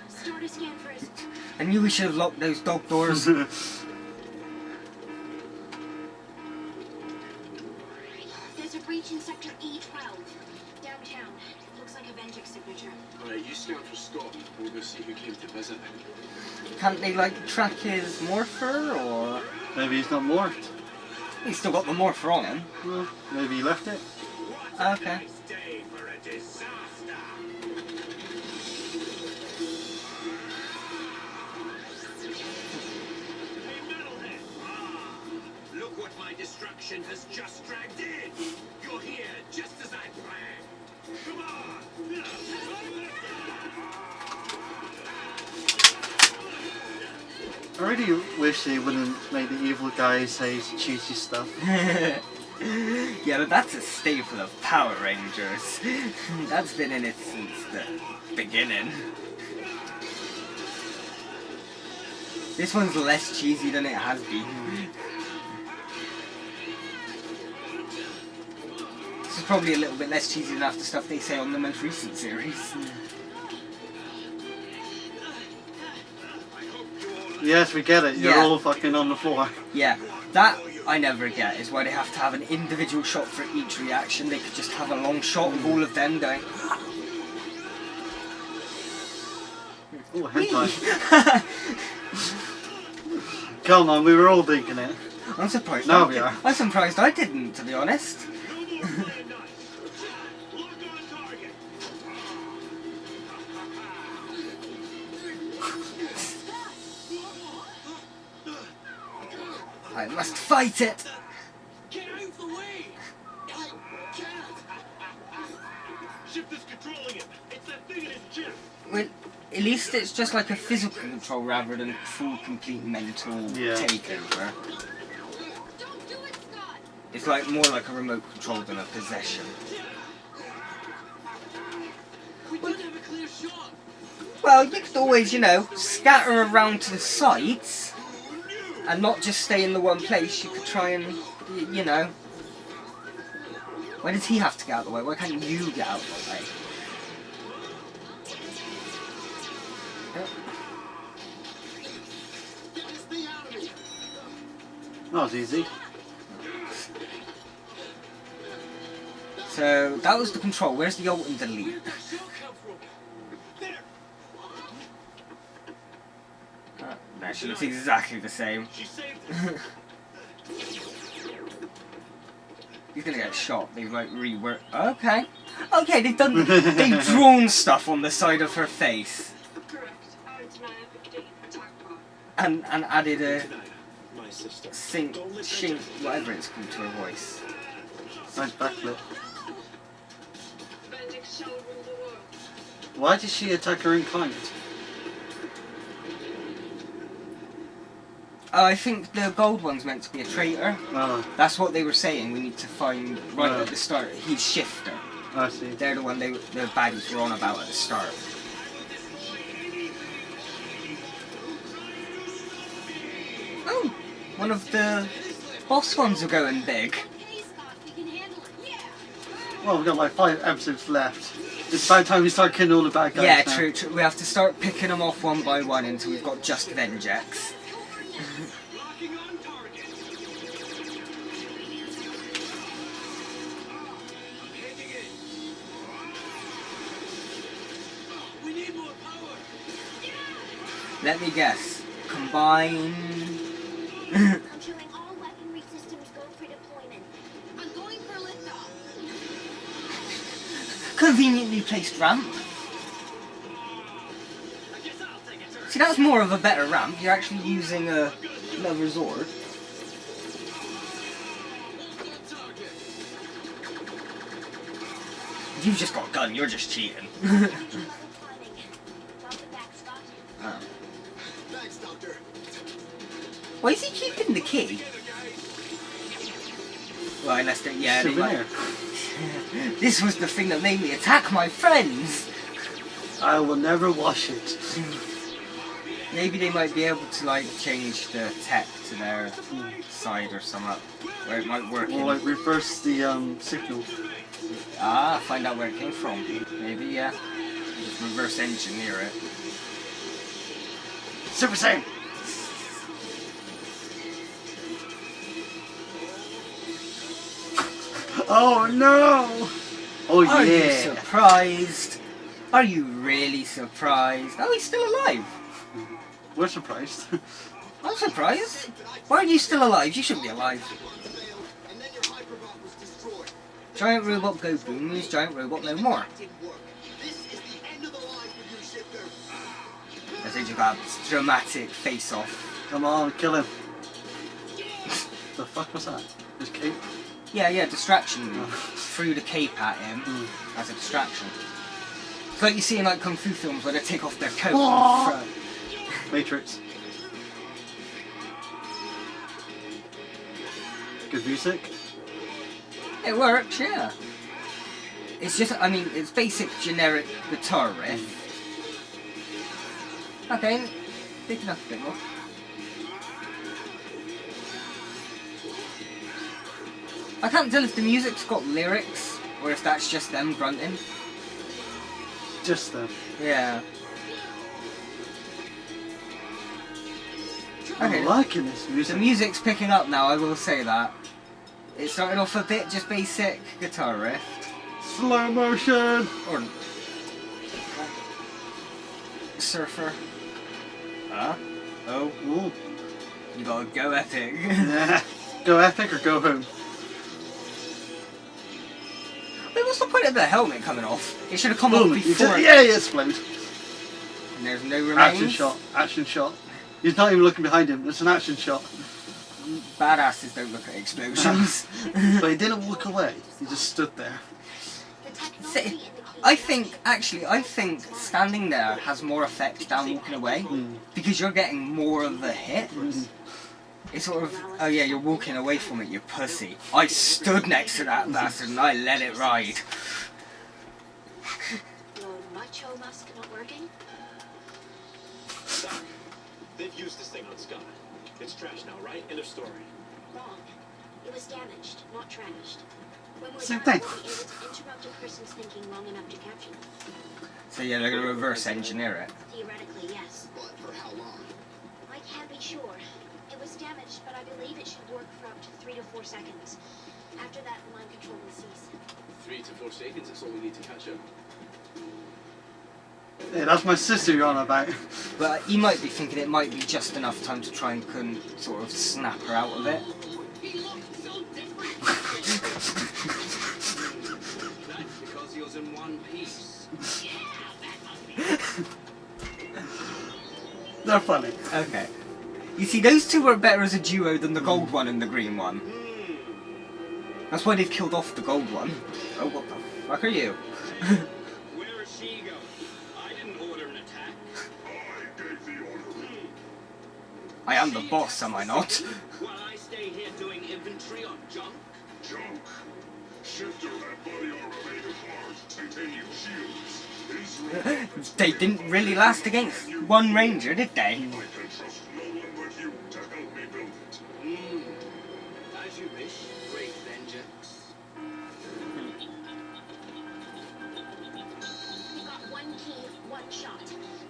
Start a scan first. I knew we should have locked those dog doors. There's a breach in sector E12. Downtown. Looks like a Vengix signature. Alright, you scout for Scott. We'll go see who came to visit. Can't they, like, track his morpher, or... Maybe he's not morphed. He's still got the morpher on him. Well, maybe he left it. Okay. Day for a disaster. Hey, metalhead! Look what my destruction has just dragged in! You're here just as I planned! Come on! I really wish they wouldn't make the evil guy say cheesy stuff. Yeah, but that's a staple of Power Rangers. That's been in it since the beginning. This one's less cheesy than it has been. This is probably a little bit less cheesy than half the stuff they say on the most recent series. Yes, we get it. You're Yeah. all fucking on the floor. Yeah, that I never get, is why they have to have an individual shot for each reaction. They could just have a long shot of all of them going... Oh, hentai. Come on, we were all thinking it. I'm surprised. Now we are. I'm surprised I didn't, to be honest. I must fight it! Get out of the way! I can't! Ship is controlling him! It's that thing in his chest! Well, at least it's just like a physical control rather than full, complete mental takeover. Don't do it, Scott! It's like more like a remote control than a possession. We don't have a clear shot! Well, you could always, you know, scatter around to the sides and not just stay in the one place. You could try and, you know... Why does he have to get out of the way? Why can't you get out of the way? Get this thing out of me! That was easy. So that was the control. Where's the alt and delete? That she looks exactly the same. He's gonna get shot. They've like reworked. Okay, okay. They've drawn stuff on the side of her face. And added a shink, whatever it's called, to her voice. Nice backflip. Why did she attack her in kind? I think the gold one's meant to be a traitor. Oh. That's what they were saying. We need to find right at the start. He's Shifter. I see. They're the one the baddies were on about at the start. Oh, one of the boss ones are going big. Well, we've got like 5 episodes left. It's about time we start killing all the bad guys. Yeah, now. true. We have to start picking them off one by one until we've got just Vengex. Let me guess. Combine. Conjuring all weaponry systems go for deployment. I'm going for liftoff. Conveniently placed ramp. See, that's more of a better ramp. You're actually using another Zord. You've just got a gun. You're just cheating. Oh. Thanks, Doctor. Why is he keeping the key? Well, unless they, yeah, they might. This was the thing that made me attack my friends. I will never wash it. Maybe they might be able to like change the tech to their side or something, where it might work. Or like reverse the signal. Ah, find out where it came from. Maybe, yeah. Just reverse engineer it. Super Saiyan! Oh no! Oh Are you yeah! surprised? Are you really surprised? Oh, he's still alive. We're surprised. I'm surprised. Why are you still alive? You shouldn't be alive. Giant robot go boom, use giant robot no more. I think you got a dramatic face off. Come on, kill him. The fuck was that? His cape? Yeah, distraction. Threw the cape at him as a distraction. It's like you see in like kung fu films where they take off their coat and throw. Matrix. Good music. It works, yeah. It's just, I mean, it's basic generic guitar riff. Okay, picking up a bit more. I can't tell if the music's got lyrics or if that's just them grunting. Just them. Yeah. I'm Okay. liking this music. The music's picking up now, I will say that. It started off a bit just basic guitar riff. Slow motion! Or surfer. Huh? Oh. Ooh. You gotta go epic. Nah. Go epic or go home. Wait, what's the point of the helmet coming off? It should have come off before. Yeah, it explodes. And there's no remains. Action shot. Action shot. He's not even looking behind him. It's an action shot. Badasses don't look at explosions. But he didn't walk away. He just stood there. See, I think standing there has more effect than walking away because you're getting more of a hit. It's sort of, oh yeah, you're walking away from it, you pussy. I stood next to that bastard and I let it ride. Your macho mask not working? Doc, they've used this thing on Scott. It's trash now, right? End of story. Wrong. It was damaged, not trashed. When we're Same done, thing. we'll be able to interrupt a person's thinking long enough to capture them. So yeah, they're gonna reverse engineer it. Theoretically, yes. But for how long? I can't be sure. It was damaged, but I believe it should work for up to 3 to 4 seconds. After that, mind control will cease. 3 to 4 seconds, that's all we need to catch up. Yeah, that's my sister you're on about. But he might be thinking it might be just enough time to try and sort of snap her out of it. He looked so different. That's because he was in one piece. They're funny. Okay. You see, those two were better as a duo than the gold one and the green one. That's why they've killed off the gold one. Oh, what the fuck are you? Where is she going? I didn't order an attack. I gave the order. I am the boss, am I not? While I stay here doing inventory on junk? Junk. Shifter that body armor made of hard titanium shields. Is wrong. They didn't really last against one ranger, did they? I can trust no one but you to help me build it. As you wish, great vengeance. You've got one key, one shot.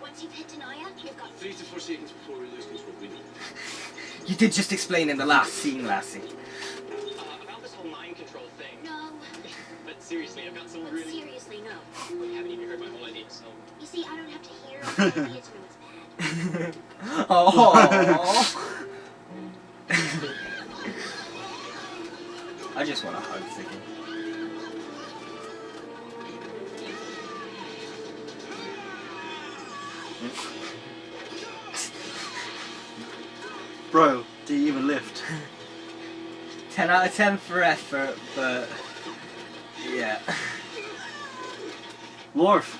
Once you've hit Denaya, you've got 3 to 4 seconds before we lose control, we know. You did just explain in the last scene, lassie. About this whole mind control thing. no. But seriously, I've got some But really... seriously, no. Well, you haven't even heard my whole idea, so... You see, I don't have to hear all the idea to know it's bad. Oh. I just want to hug Ziggy. Bro, do you even lift? 10 out of 10 for effort, but yeah. Morph.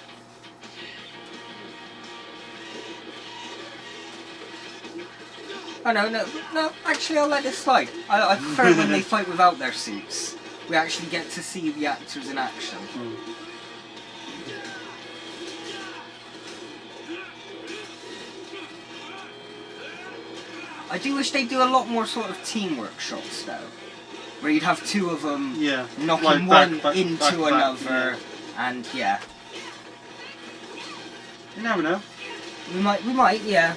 Oh no, actually I'll let this slide. I prefer when they fight without their suits. We actually get to see the actors in action. I do wish they'd do a lot more sort of teamwork shots though. Where you'd have two of them knocking like one back, into back, another, yeah. and yeah. You never know. We might, yeah.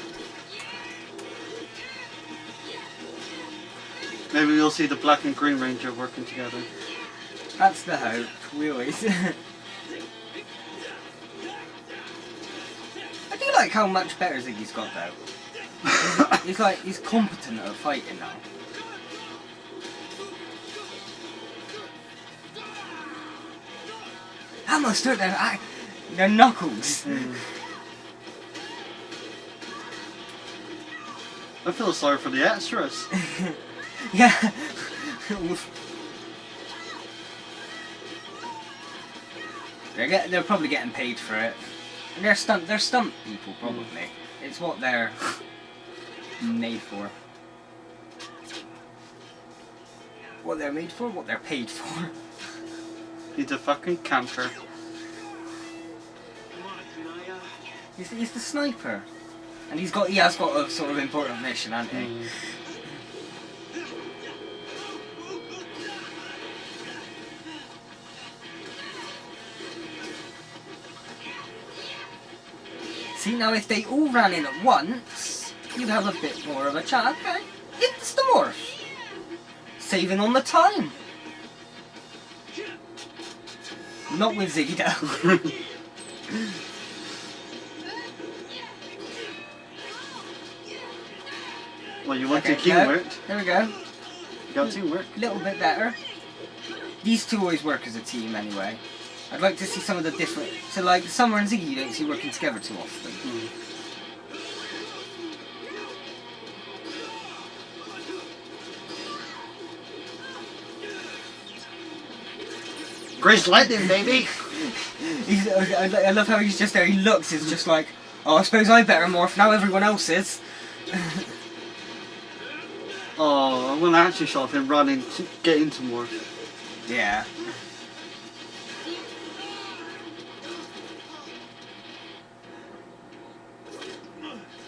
Maybe we'll see the Black and Green Ranger working together. That's the hope. We always. I do like how much better Ziggy's got though. He's competent at fighting now. I almost hurt their knuckles. I feel sorry for the extras. Yeah. They're probably getting paid for it. And they're stunt people probably. It's what they're made for. What they're made for, what they're paid for. He's a fucking camper. He's the sniper. And he has got a sort of important mission, hasn't he? See, now if they all ran in at once, you'd have a bit more of a chance. Okay, it's the morph. Saving on the time. Not with Ziggy though. Well, you want your teamwork. There we go. You got teamwork. A little bit better. These two always work as a team anyway. I'd like to see some of the different... So like Summer and Ziggy you don't see working together too often. Grace Lightning, baby! I love how he's just there, he looks, it's just like, oh, I suppose I better morph, now everyone else is. Oh, I'm gonna actually shot him running to get into morph. Yeah.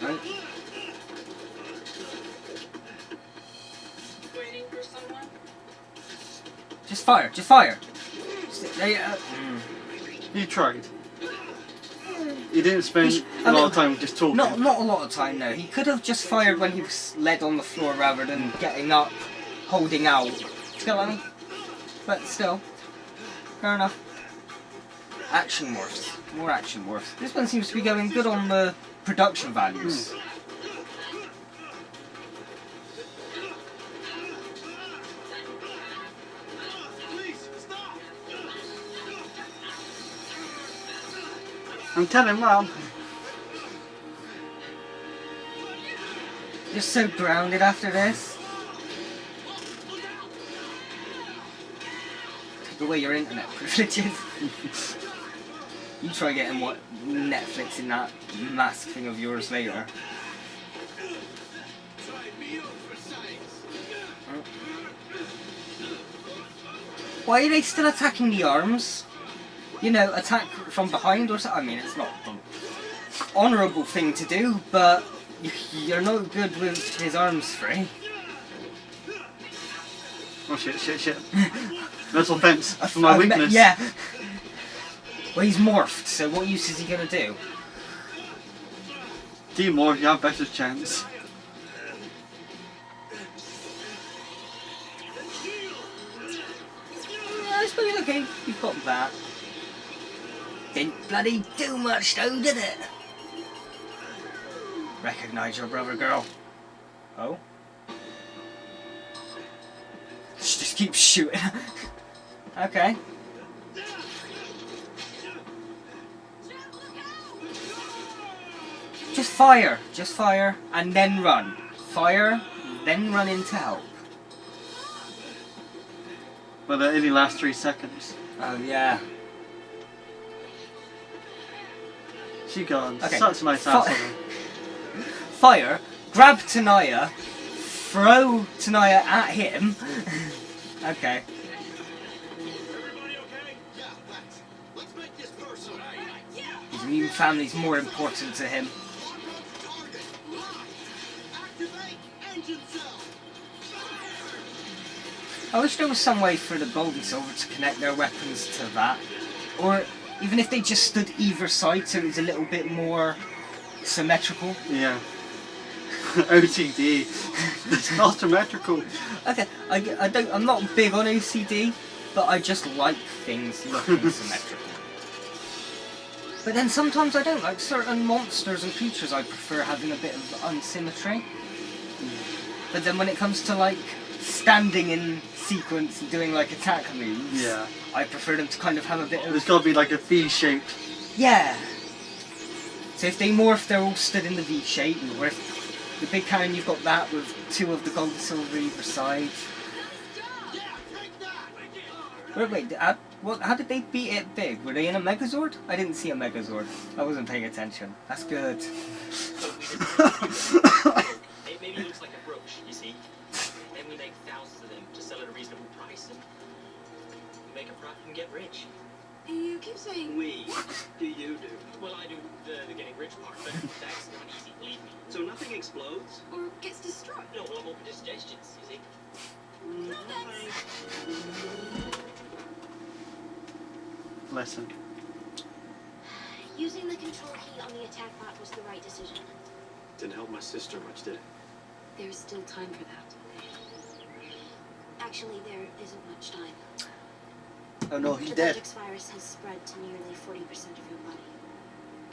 Right. Waiting for someone? Just fire, just fire. He tried. He didn't spend a lot of time just talking. Not a lot of time, no. He could have just fired when he was led on the floor rather than getting up holding out. Still, I mean, but still, fair enough. Action morphs, more action morphs. This one seems to be going good on the production values. I'm telling Mom. You're so grounded after this. Take away your internet privileges. You try getting what Netflix in that mask thing of yours later. Why are they still attacking the arms? You know, attack from behind or something. I mean, it's not the honourable thing to do, but you're no good with his arms free. Oh shit. Metal fence for my weakness. Yeah. Well, he's morphed, so what use is he gonna do? Demorph, you have better chance. I suppose, okay, you've got that. Didn't bloody do much though, did it? Recognise your brother, girl. Oh? She just keeps shooting. Okay. Just fire, and then run. Fire, then run in to help. But it only lasts 3 seconds. Oh yeah. She gone. Okay. Such a nice asshole. Fire, grab Tanaya, throw Tanaya at him. Okay. His immune family's more important to him. I wish there was some way for the gold and silver to connect their weapons to that. Or even if they just stood either side so it was a little bit more symmetrical. Yeah. OCD. It's not symmetrical. Okay, I'm not big on OCD, but I just like things looking symmetrical. But then sometimes I don't. Like certain monsters and creatures, I prefer having a bit of unsymmetry. But then when it comes to like standing in sequence and doing like attack moves, Yeah. I prefer them to kind of have a bit of... There's got to be like a V shape. Yeah. So if they morph, they're all stood in the V shape, or if the big cannon, you've got that with 2 of the gold and silver either side. Wait, how did they beat it big? Were they in a Megazord? I didn't see a Megazord. I wasn't paying attention. That's good. It maybe looks like a brooch, you see. Then we make thousands of them to sell at a reasonable price and make a profit and get rich. You keep saying We. Do you do? Well, I do the getting rich part, but that's not easy, believe me. So nothing explodes? or gets destroyed. No, well, I'm open to suggestions, you see. No thanks. Lesson. Using the control key on the attack bot was the right decision. Didn't help my sister much, did it? There's still time for that. Actually, there isn't much time. Oh no, he's The dead. Vengex virus has spread to nearly 40% of your body.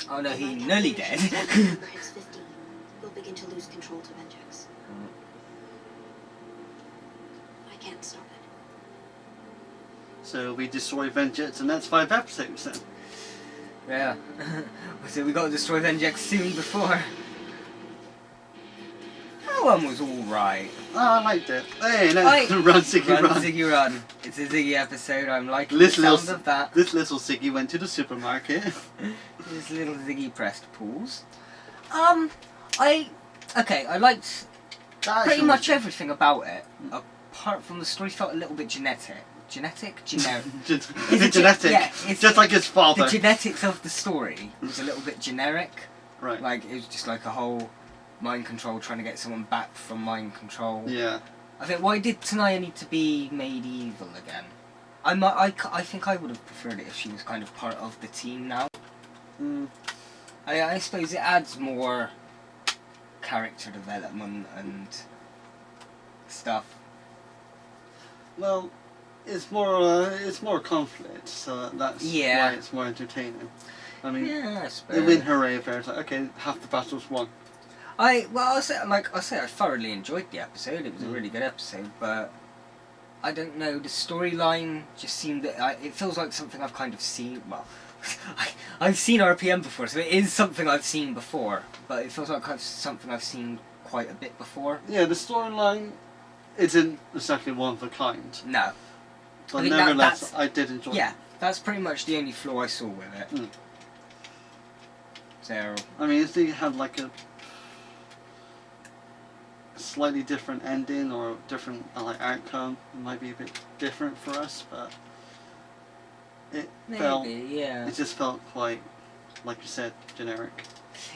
Oh no, By he's nearly dead. calculations, when the number hits 50, you'll begin to lose control to Vengex. I can't stop it. So we destroy Vengeance, and that's 5 episodes then. Yeah. So we got to destroy Vengex soon before. That one was alright. Oh, I liked it. Hey, no, Right. run Ziggy run. Ziggy run. It's a Ziggy episode. I'm liking This the little, sound of that. this little Ziggy went to the supermarket. This little Ziggy pressed pools. I liked pretty much everything about it. Apart from the story, felt a little bit genetic. Generic? Is it genetic. Yeah, it's just like his father. The genetics of the story was a little bit generic. Right. Like, it was just like a whole mind control, trying to get someone back from mind control. Yeah. I think, why did Tanaya need to be made evil again? I think I would have preferred it if she was kind of part of the team now. I suppose it adds more character development and stuff. Well, it's more conflict, so that's Yeah. why it's more entertaining. I mean, Yeah, I they suppose. win hooray if it's like, okay, half the battle's won. I'll say I thoroughly enjoyed the episode. It was a Mm. really good episode, but I don't know, the storyline just seemed that it feels like something I've kind of seen. Well, I've seen RPM before, so it is something I've seen before, but it feels like something I've seen quite a bit before. Yeah, the storyline isn't exactly one of a kind. No. I But think nevertheless, I did enjoy Yeah, it. that's pretty much the only flaw I saw with it. Mm. So, I mean, if they had like a slightly different ending or different like outcome, it might be a bit different for us, but it yeah. it just felt quite, like you said, generic.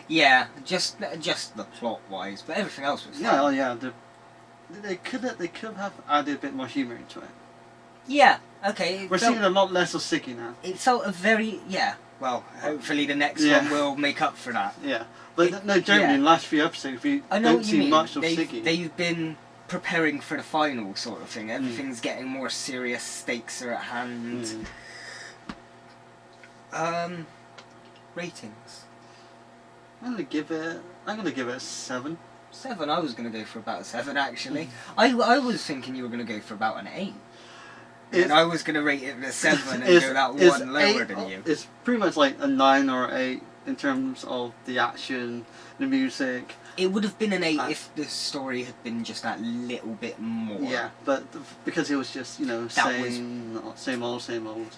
Yeah, just the plot wise, but everything else was fine. Yeah, oh yeah, they could have added a bit more humour into it. Yeah, okay. We're seeing a lot less of Siggy now. It felt a very, yeah, well, hopefully the next Yeah. one will make up for that. Yeah, but no, generally in the last few episodes we I know don't what you see mean. much of Siggy. They've been preparing for the final sort of thing. Everything's getting more serious, stakes are at hand. Ratings. I'm gonna give it a 7. 7. I was gonna go for about a 7 actually. I was thinking you were gonna go for about an 8. And I was gonna rate it a 7 and go that one lower than you. It's pretty much like a 9 or 8 in terms of the action, the music. It would have been an 8 if the story had been just that little bit more. Yeah, but because it was just, you know, same old.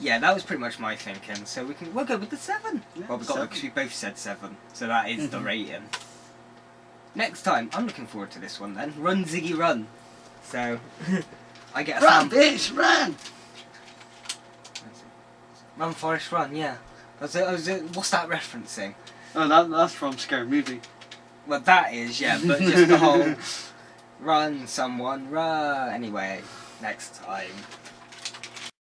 Yeah, that was pretty much my thinking. So we'll go with the 7. Yeah, Well, because we both said 7, so that is the rating. Next time, I'm looking forward to this one then. Run Ziggy Run. So I get a Run, bitch, run! Run Forest Run, yeah. What's that referencing? Oh, that's from Scary Movie. Well, that is, yeah, but just the whole run, someone, run. Anyway, next time.